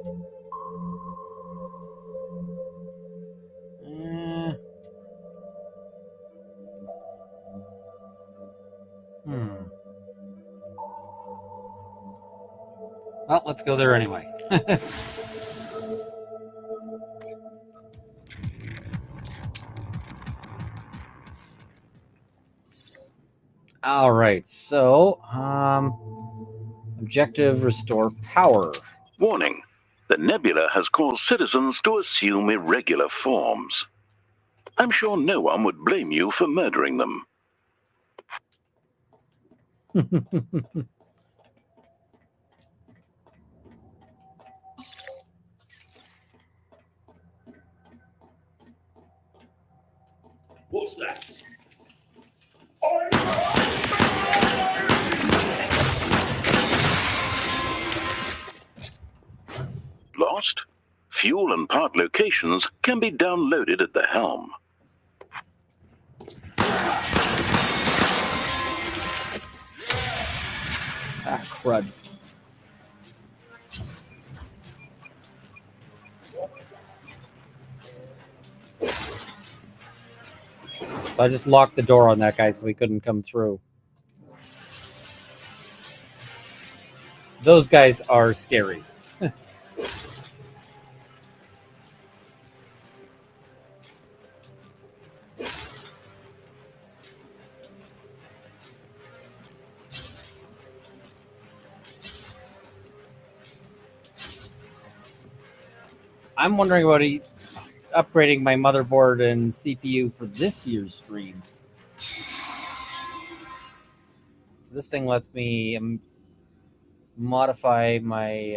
Well, let's go there anyway. All right. So, objective: restore power. Warning. The nebula has caused citizens to assume irregular forms. I'm sure no one would blame you for murdering them. What's that? Lost? Fuel and part locations can be downloaded at the helm. Ah, crud. So I just locked the door on that guy so he couldn't come through. Those guys are scary. I'm wondering about upgrading my motherboard and CPU for this year's stream. So this thing lets me modify my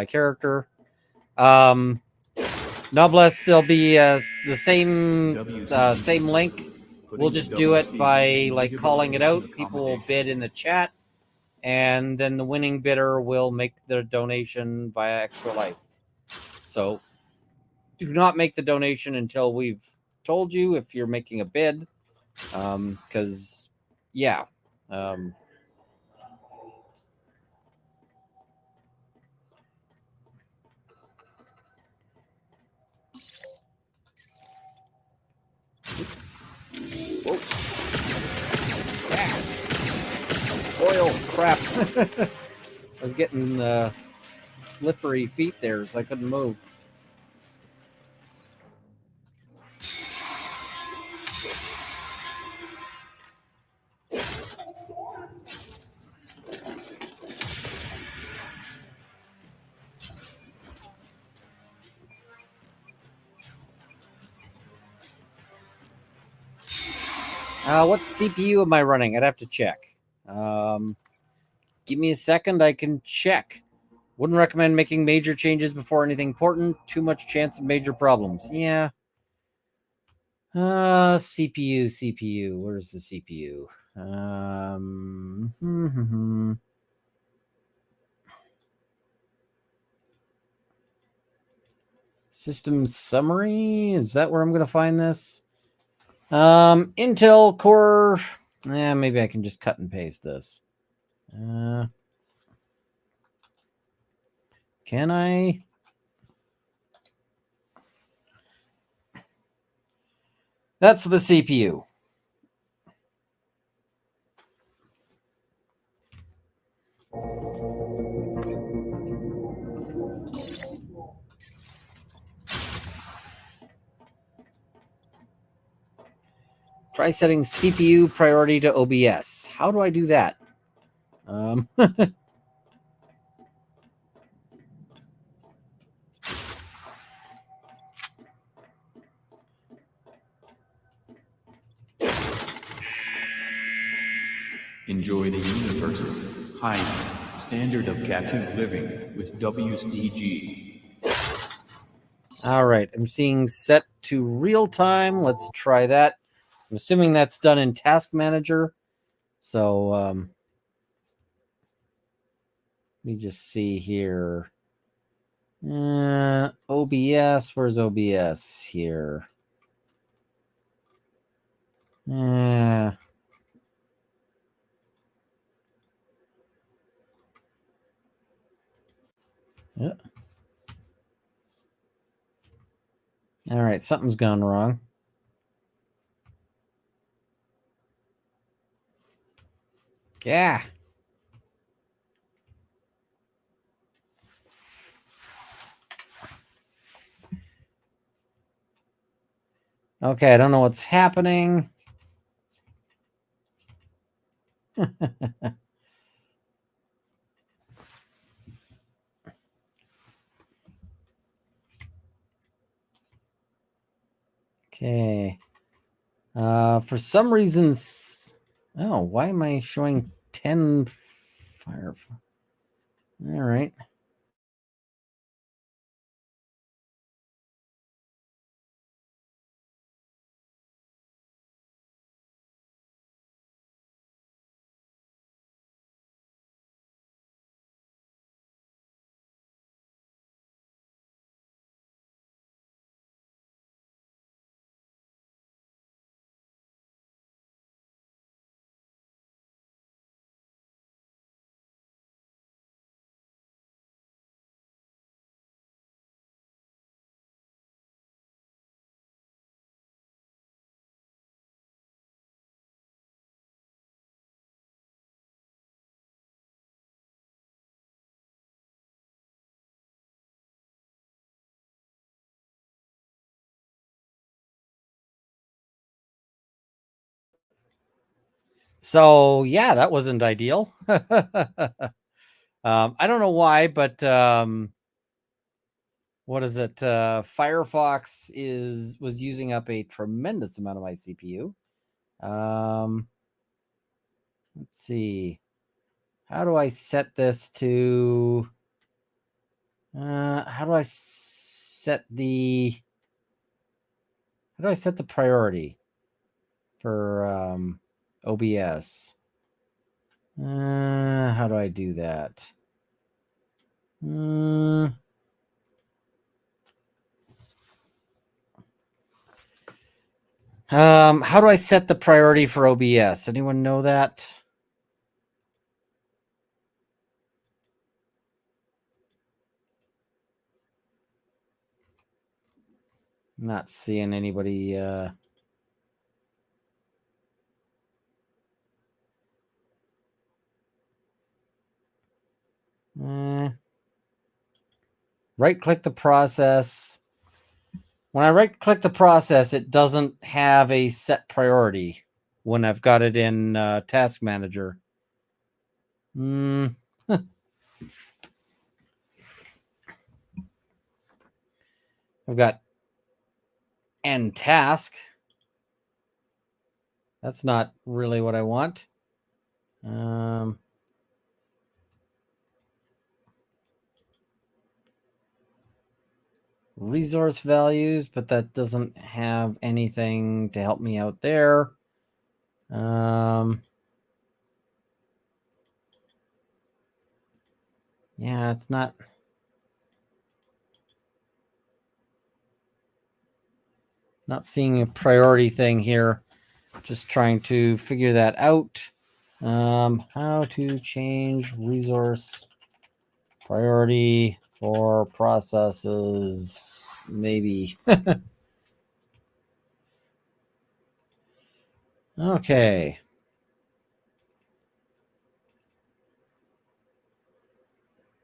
character. Noblesse, there'll be the same link. We'll just do it by like calling it out. People will bid in the chat, and then the winning bidder will make the donation via Extra Life. So do not make the donation until we've told you if you're making a bid, because yeah. Whoa. Yeah. Oil crap. I was getting slippery feet there, so I couldn't move. What CPU am I running? I'd have to check. Give me a second, I can check. Wouldn't recommend making major changes before anything important. Too much chance of major problems. Yeah. CPU. Where's the CPU? System summary. Is that where I'm going to find this? Intel Core. Maybe I can just cut and paste this. Can I? That's the CPU. Try setting CPU priority to OBS. How do I do that? Enjoy the universe's highest standard of captive living with WCG. All right, I'm seeing set to real time. Let's try that. I'm assuming that's done in Task Manager. So let me just see here. OBS, where's OBS here? Yeah. All right, something's gone wrong. Yeah. Okay, I don't know what's happening. Okay. For some reasons, oh, why am I showing 10 fire? All right. So yeah, that wasn't ideal. I don't know why, but what is it? Firefox was using up a tremendous amount of my CPU. Let's see. How do I set this to? How do I set the? How do I set the priority for OBS? How do I do that? How do I set the priority for OBS? Anyone know that? Not seeing anybody. Right click the process. When I right click the process, it doesn't have a set priority when I've got it in Task Manager. I've got end task. That's not really what I want. Resource values, but that doesn't have anything to help me out there. Yeah, it's not seeing a priority thing here. Just trying to figure that out. How to change resource priority for processes, maybe. Okay.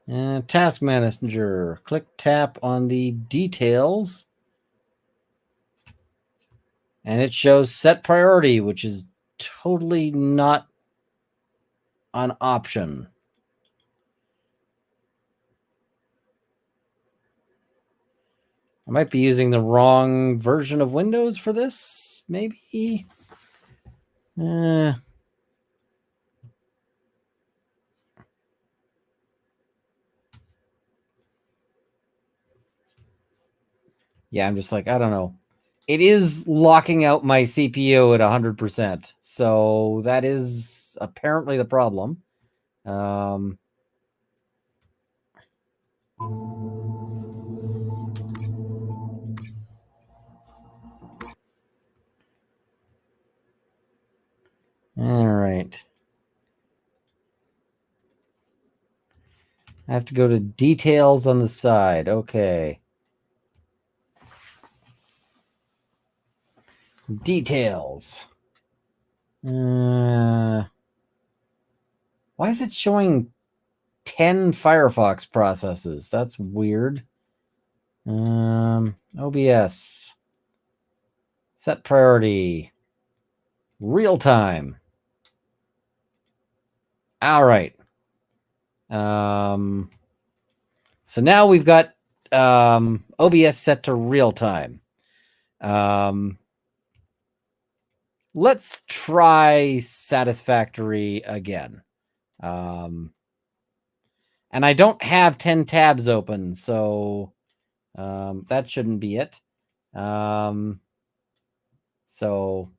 And Task Manager, click tap on the details. And it shows set priority, which is totally not an option. I might be using the wrong version of Windows for this, maybe. Yeah, I'm just like, I don't know. It is locking out my CPU at 100%. So that is apparently the problem. All right. I have to go to details on the side. Okay. Details. Why is it showing 10 Firefox processes? That's weird. OBS. Set priority. Real time. All right. So now we've got OBS set to real time. Let's try Satisfactory again. And I don't have 10 tabs open, so that shouldn't be it. So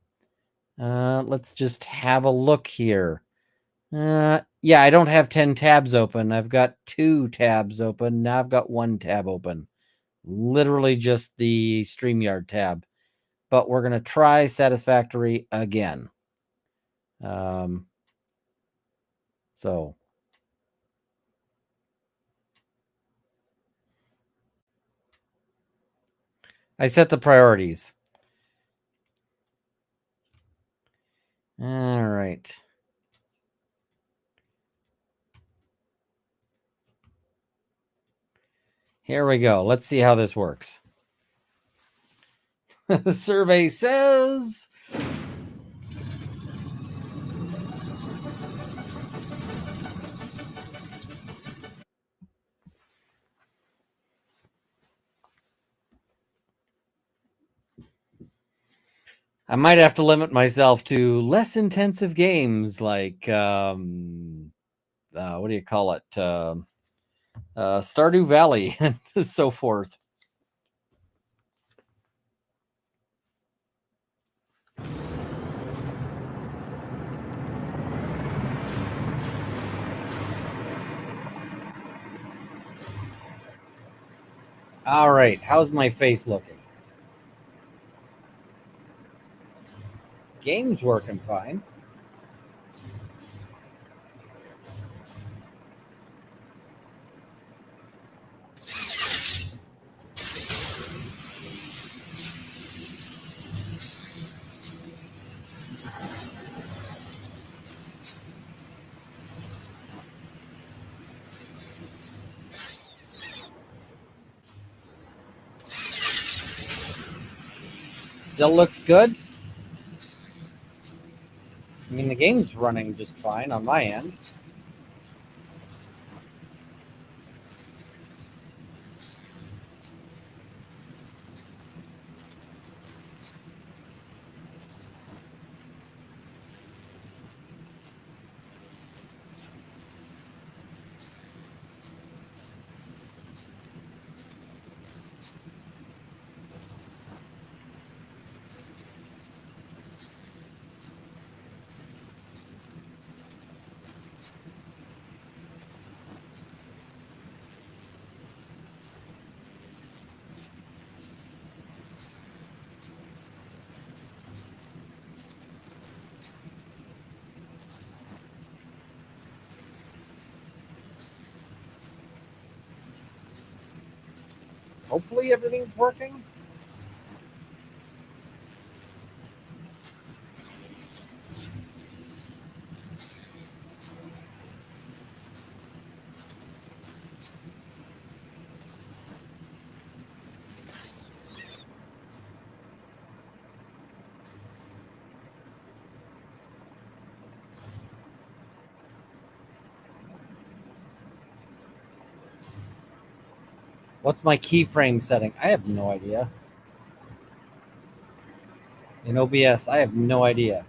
let's just have a look here. Yeah, I don't have 10 tabs open. I've got 2 tabs open. Now I've got 1 tab open. Literally just the StreamYard tab. But we're going to try Satisfactory again. So I set the priorities. All right. Here we go. Let's see how this works. The survey says I might have to limit myself to less intensive games like what do you call it? Stardew Valley and so forth. All right, how's my face looking? Game's working fine. Still looks good. I mean, the game's running just fine on my end. Hopefully everything's working. What's my keyframe setting? I have no idea. In OBS, I have no idea.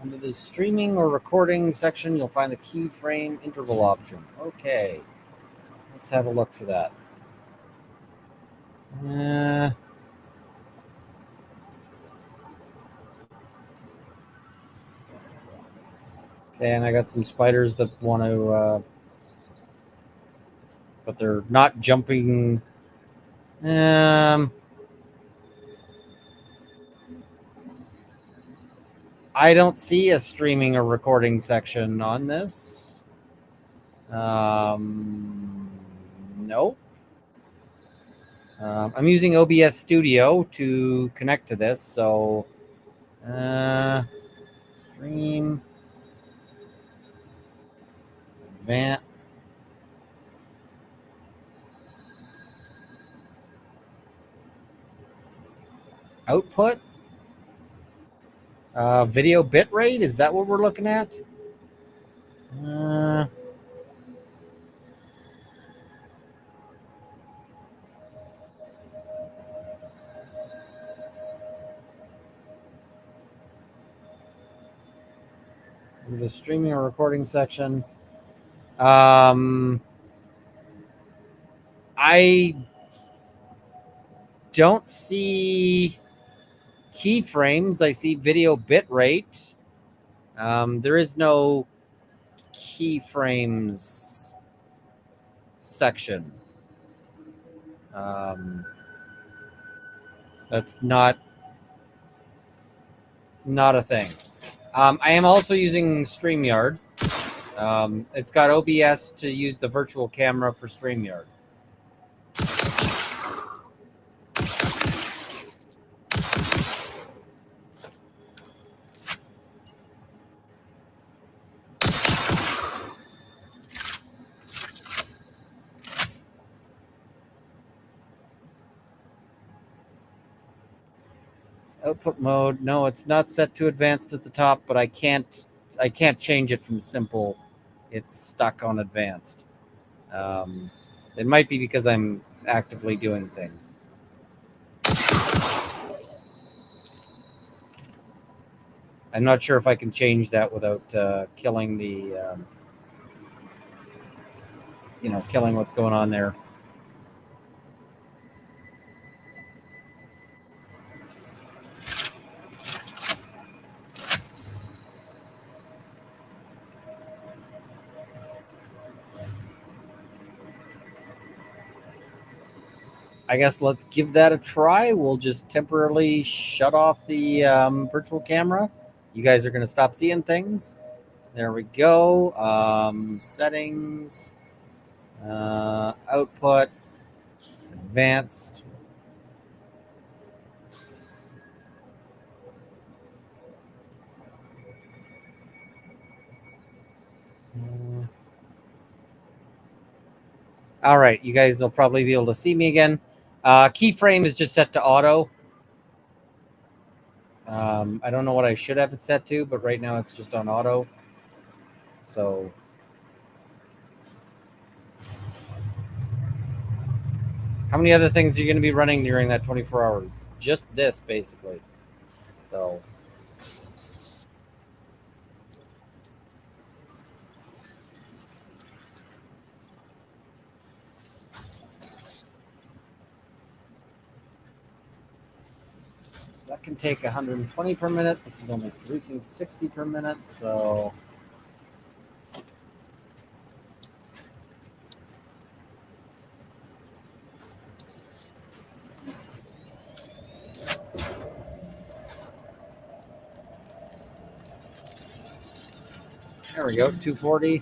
Under the streaming or recording section, you'll find the keyframe interval option. Okay. Let's have a look for that. Okay, and I got some spiders that want to, but they're not jumping. I don't see a streaming or recording section on this. Nope. I'm using OBS Studio to connect to this, so stream advanced. Output? Video bitrate? Is that what we're looking at? The streaming or recording section. I don't see keyframes. I see video bitrate. There is no keyframes section. That's not a thing. I am also using StreamYard. It's got OBS to use the virtual camera for StreamYard. Output mode. No, it's not set to advanced at the top, but I can't change it from simple. It's stuck on advanced. It might be because I'm actively doing things. I'm not sure if I can change that without killing the, killing what's going on there. I guess let's give that a try. We'll just temporarily shut off the virtual camera. You guys are going to stop seeing things. There we go. Settings, output, advanced. All right, you guys will probably be able to see me again. Keyframe is just set to auto. I don't know what I should have it set to, but right now it's just on auto. So how many other things are you going to be running during that 24 hours? Just this, basically. So that can take 120 per minute. This is only producing 60 per minute, so there we go, 240.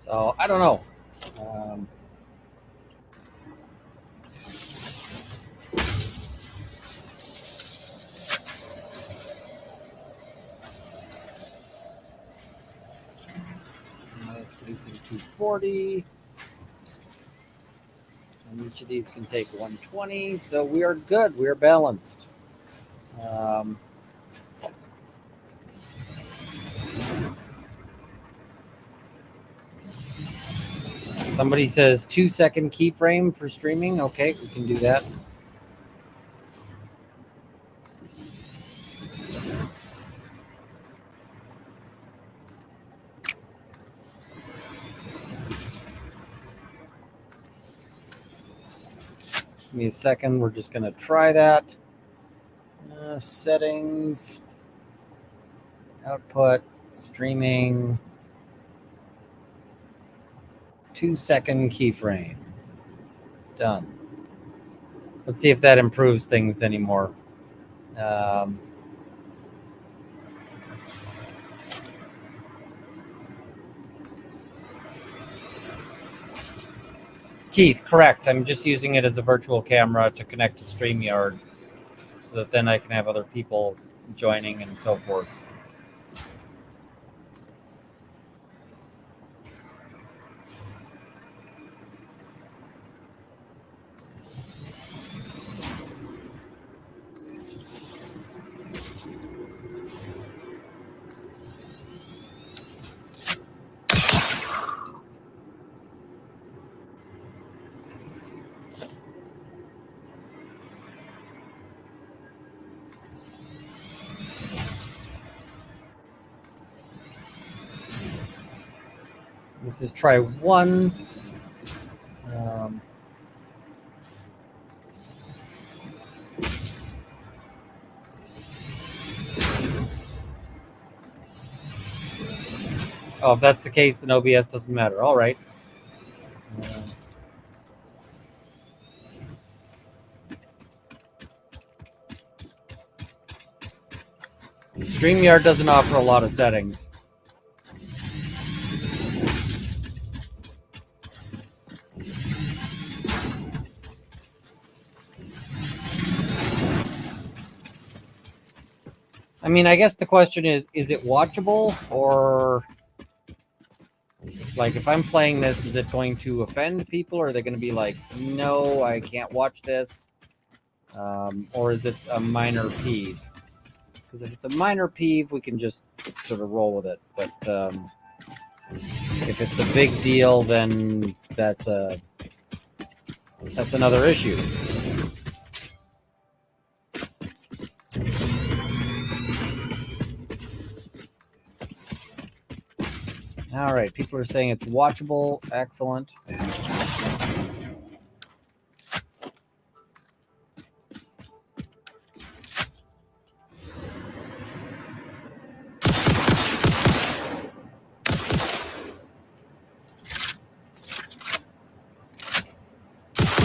So I don't know. Um, it's producing 240. And each of these can take 120. So we are good. We are balanced. Somebody says 2-second keyframe for streaming. Okay, we can do that. Give me a second. We're just going to try that. Settings, output, streaming, 2-second keyframe. Done. Let's see if that improves things anymore. Keith, correct. I'm just using it as a virtual camera to connect to StreamYard so that then I can have other people joining and so forth. So this is try one. Oh, if that's the case, then OBS doesn't matter. All right. StreamYard doesn't offer a lot of settings. I mean, I guess the question is it watchable? Or, like, if I'm playing this, is it going to offend people? Or are they going to be like, no, I can't watch this? Or is it a minor peeve? Because if it's a minor peeve, we can just sort of roll with it. But if it's a big deal, then that's another issue. All right, people are saying it's watchable. Excellent.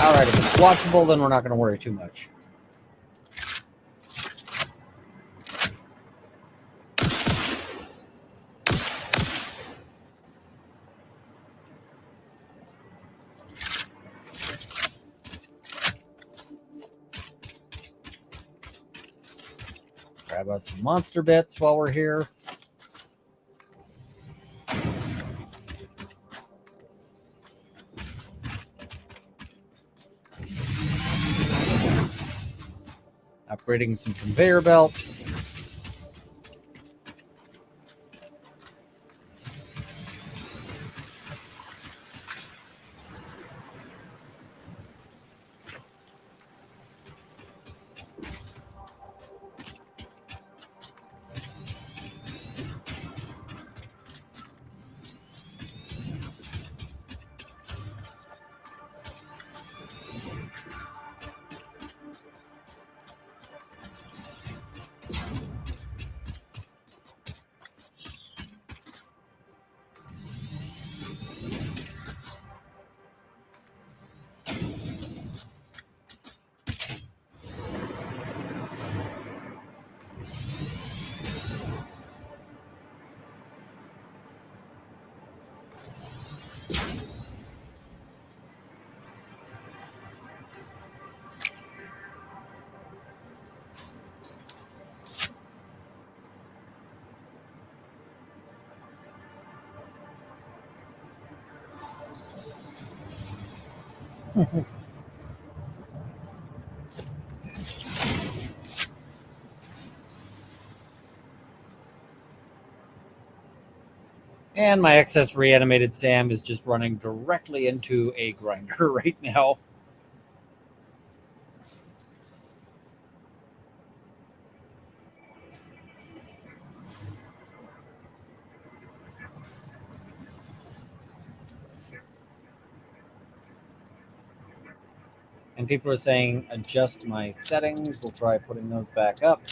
All right, if it's watchable, then we're not going to worry too much. Grab us some monster bits while we're here. Upgrading some conveyor belt. And my excess reanimated Sam is just running directly into a grinder right now. And people are saying, adjust my settings. We'll try putting those back up.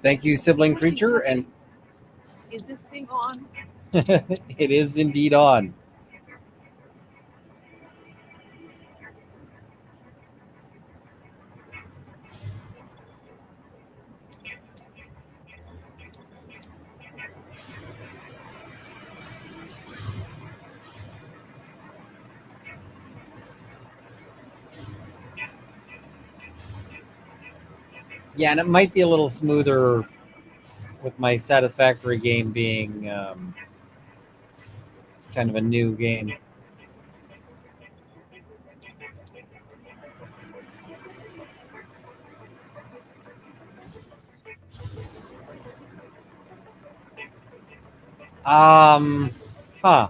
Thank you, sibling creature. And Is this thing on? it is indeed on. Yeah, and it might be a little smoother with my Satisfactory game being kind of a new game. Huh.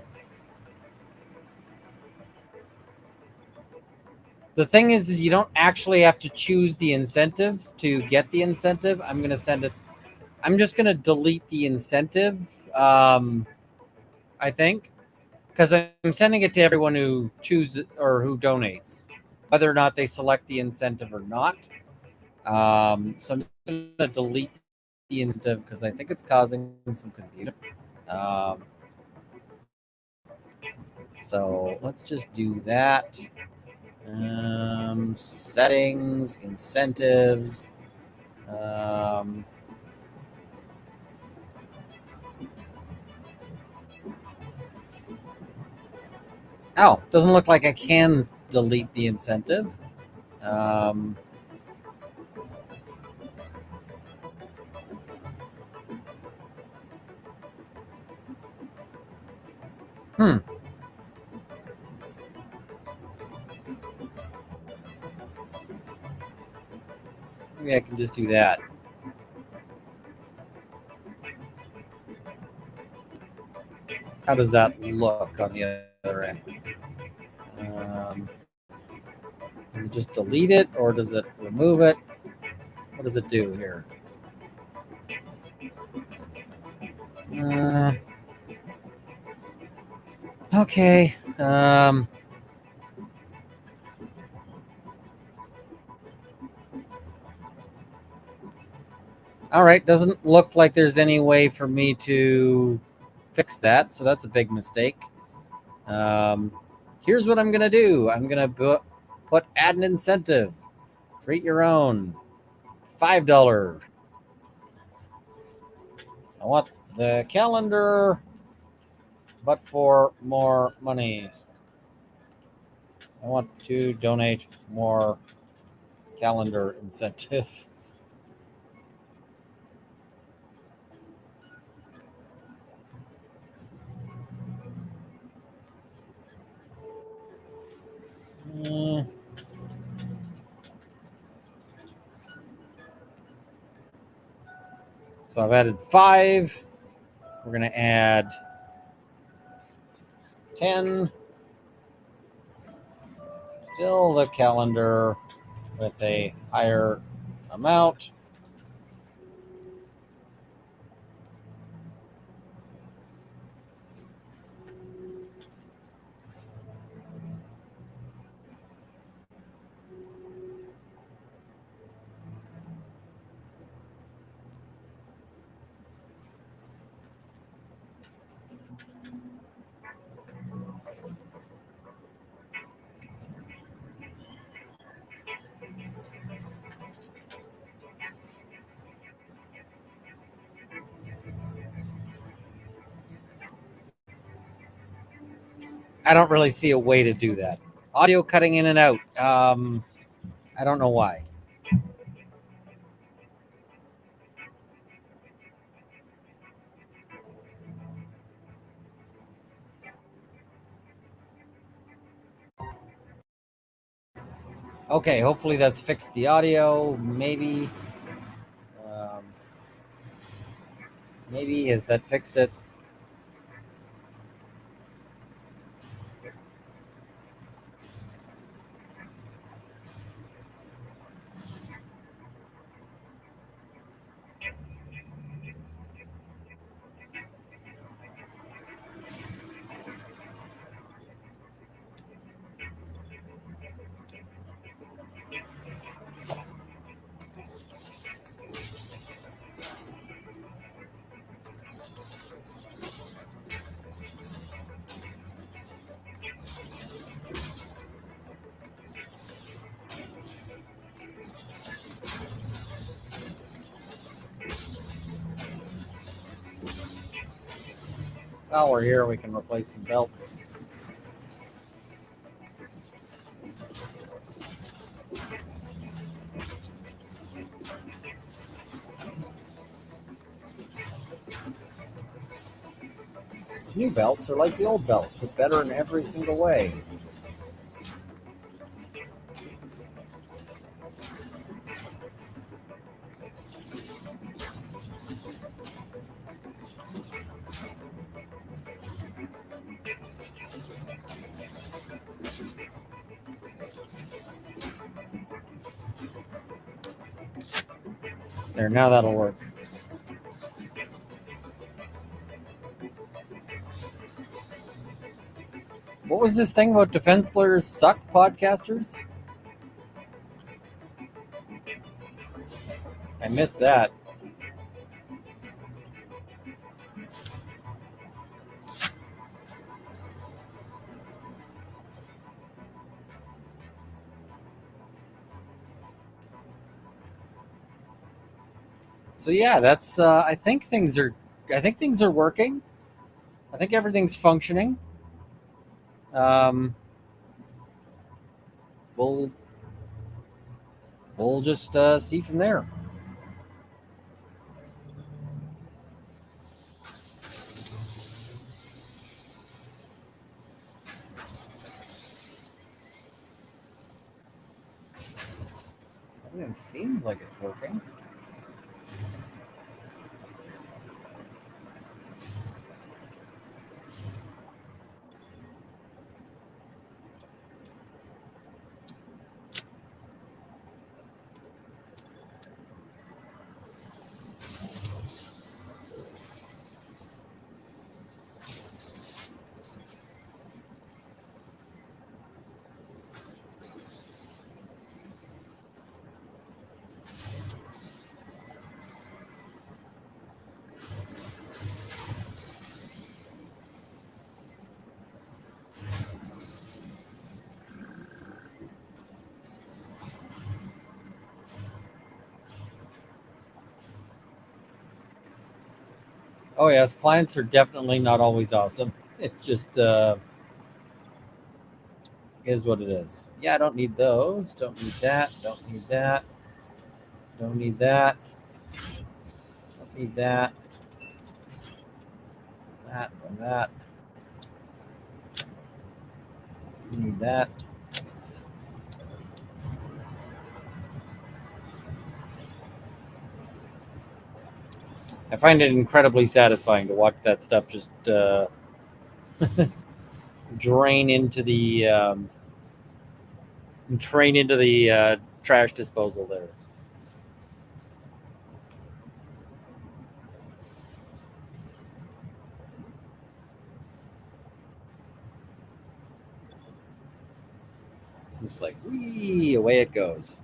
The thing is you don't actually have to choose the incentive to get the incentive. I'm gonna send it. I'm just gonna delete the incentive. I think because I'm sending it to everyone who chooses or who donates, whether or not they select the incentive or not. So I'm going to delete the incentive because I think it's causing some confusion. Um, so let's just do that. Settings, incentives. Oh, doesn't look like I can delete the incentive. Um, hmm. Maybe I can just do that. How does that look on the other end? Does it just delete it or does it remove it? What does it do here? Okay. All right. Doesn't look like there's any way for me to fix that. So that's a big mistake. Here's what I'm going to do. I'm going to put add an incentive. Create your own. $5. I want the calendar, but for more money. I want to donate more calendar incentive. So I've added 5. We're going to add 10. Still the calendar with a higher amount. I don't really see a way to do that. Audio cutting in and out. I don't know why. Okay, hopefully that's fixed the audio. Maybe. Maybe. Has that fixed it? While we're here, we can replace some belts. These new belts are like the old belts, but better in every single way. There, now that'll work. What was this thing about defense lawyers suck podcasters? I missed that. So yeah, that's. I think things are working. I think everything's functioning. We'll just see from there. Everything seems like it's working. Oh yes, clients are definitely not always awesome. It just is what it is. Yeah, I don't need those. Don't need that. Don't need that. Don't need that. Don't need that. That and that. Need that. I find it incredibly satisfying to watch that stuff just drain into the trash disposal there. Just like, wee, away it goes.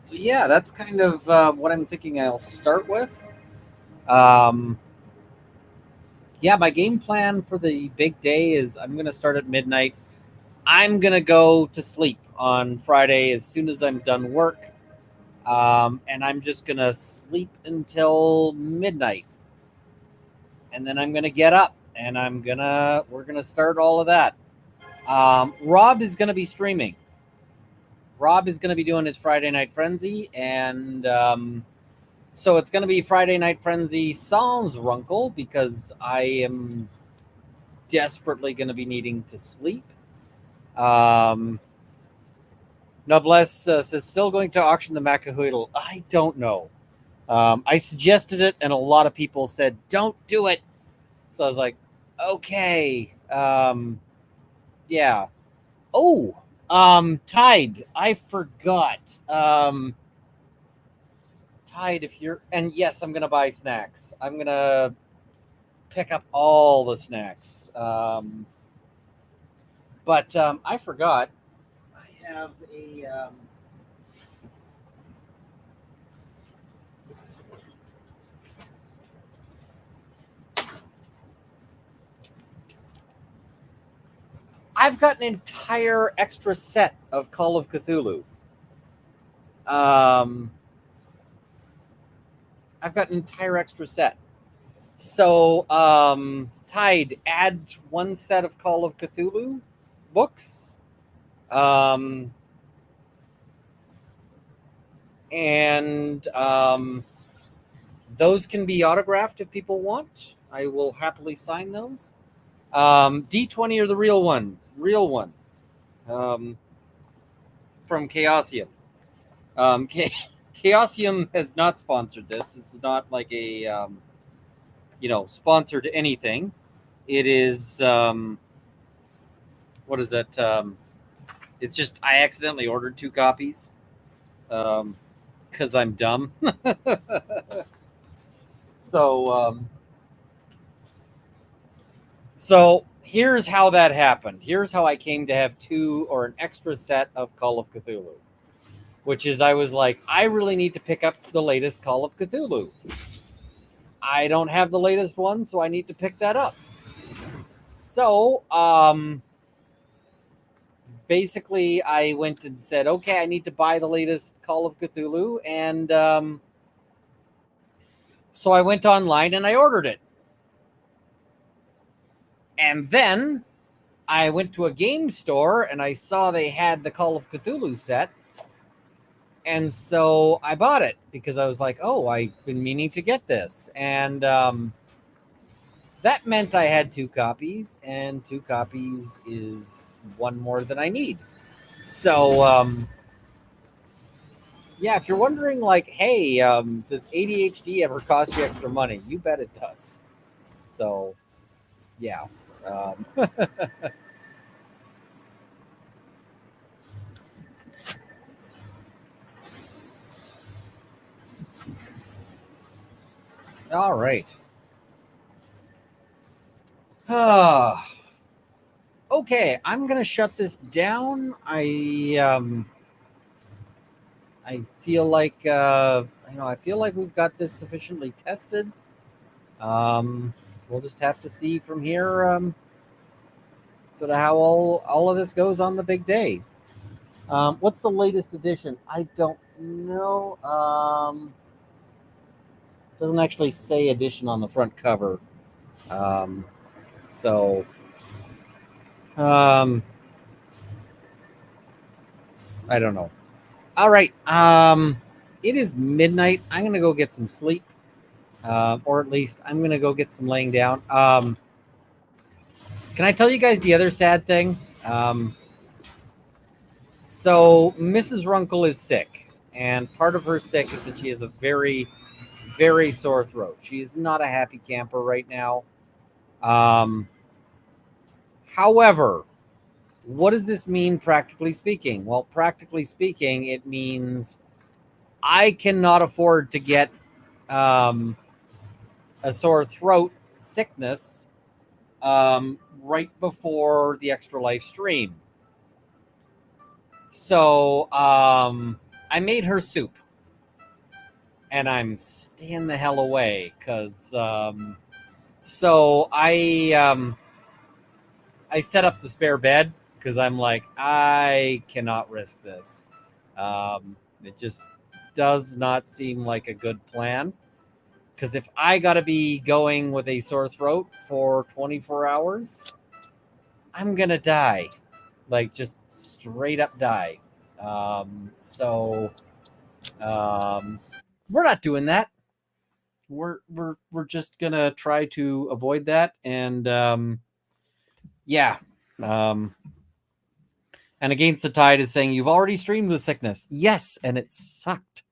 So yeah, that's kind of what I'm thinking I'll start with. Yeah, my game plan for the big day is I'm going to start at midnight. I'm going to go to sleep on Friday as soon as I'm done work. And I'm just going to sleep until midnight. and then I'm gonna get up and we're gonna start all of that. Rob is gonna be streaming. Rob is gonna be doing his Friday Night Frenzy, and so it's gonna be Friday Night Frenzy Sans Runkle because I am desperately gonna be needing to sleep. Noblesse says still going to auction the Macahoodle. I don't know. I suggested it, and a lot of people said don't do it. So I was like, okay, yeah. Oh, Tide. I forgot. Tide, if you're, and yes, I'm gonna buy snacks. I'm gonna pick up all the snacks. But I forgot. I have a. I've got an entire extra set of Call of Cthulhu. I've got an entire extra set. So, Tide, add one set of Call of Cthulhu books. And those can be autographed if people want. I will happily sign those. D20 or the real one. Real one. From Chaosium. Chaosium has not sponsored this. This is not like a sponsored anything. It is what is that? It's just I accidentally ordered 2 copies because I'm dumb. So here's how that happened. Here's how I came to have 2 or an extra set of Call of Cthulhu, which is I was like, I really need to pick up the latest Call of Cthulhu. I don't have the latest one, so I need to pick that up. So, basically, I went and said, okay, I need to buy the latest Call of Cthulhu. And so I went online and I ordered it. And then I went to a game store and I saw they had the Call of Cthulhu set. And so I bought it because I was like, oh, I've been meaning to get this. And that meant I had 2 copies, and 2 copies is one more than I need. So, yeah, if you're wondering, like, hey, does ADHD ever cost you extra money? You bet it does. So, yeah. All right. Okay, I'm gonna shut this down. I feel like I feel like we've got this sufficiently tested. We'll just have to see from here sort of how all of this goes on the big day. What's the latest edition? I don't know. Doesn't actually say edition on the front cover. So I don't know. All right. It is midnight. I'm gonna go get some sleep, or at least I'm gonna go get some laying down. Can I tell you guys the other sad thing? So Mrs. Runkle is sick, and part of her sick is that she has a very, very sore throat. She is not a happy camper right now. However, what does this mean practically speaking? Well, practically speaking, it means I cannot afford to get a sore throat sickness right before the Extra Life stream. So I made her soup, and I'm staying the hell away because so I set up the spare bed because I'm like, I cannot risk this. It just does not seem like a good plan. Because if I got to be going with a sore throat for 24 hours, I'm going to die. Like, just straight up die. We're not doing that. We're just going to try to avoid that. And, yeah. And Against the Tide is saying, you've already streamed with sickness. Yes, and it sucked.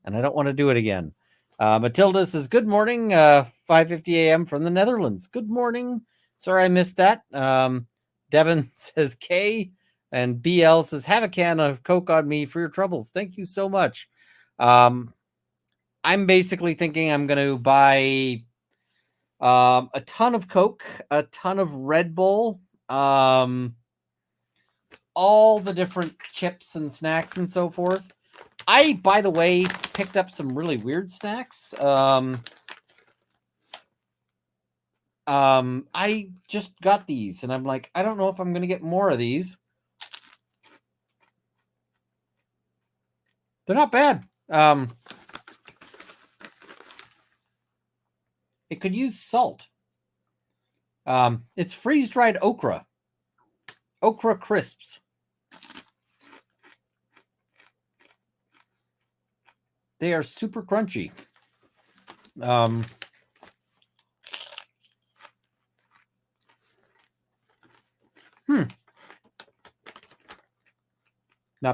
And I don't want to do it again. Matilda says, good morning, 5:50 a.m. from the Netherlands. Good morning. Sorry I missed that. Devin says, K. And BL says, have a can of Coke on me for your troubles. Thank you so much. I'm basically thinking I'm going to buy a ton of Coke, a ton of Red Bull, all the different chips and snacks and so forth. I, by the way, picked up some really weird snacks. I just got these, and I'm like, I don't know if I'm going to get more of these. They're not bad. It could use salt. It's freeze-dried okra. Okra crisps. They are super crunchy. Not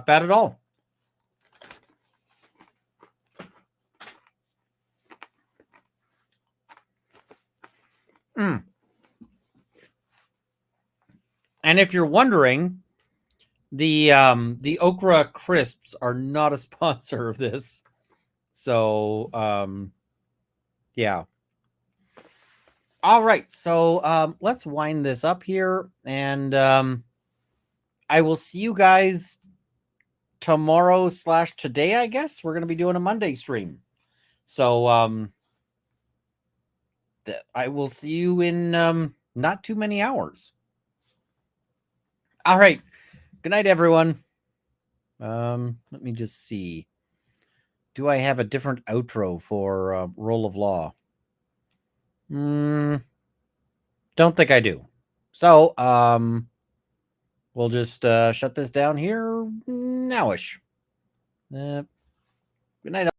bad at all. And if you're wondering, the okra crisps are not a sponsor of this. So, yeah. All right. So, let's wind this up here. And I will see you guys tomorrow/today, I guess. We're going to be doing a Monday stream. So, I will see you in not too many hours. All right. Good night, everyone. Let me just see. Do I have a different outro for Role of Law? Don't think I do. So, we'll just shut this down here nowish. Good night.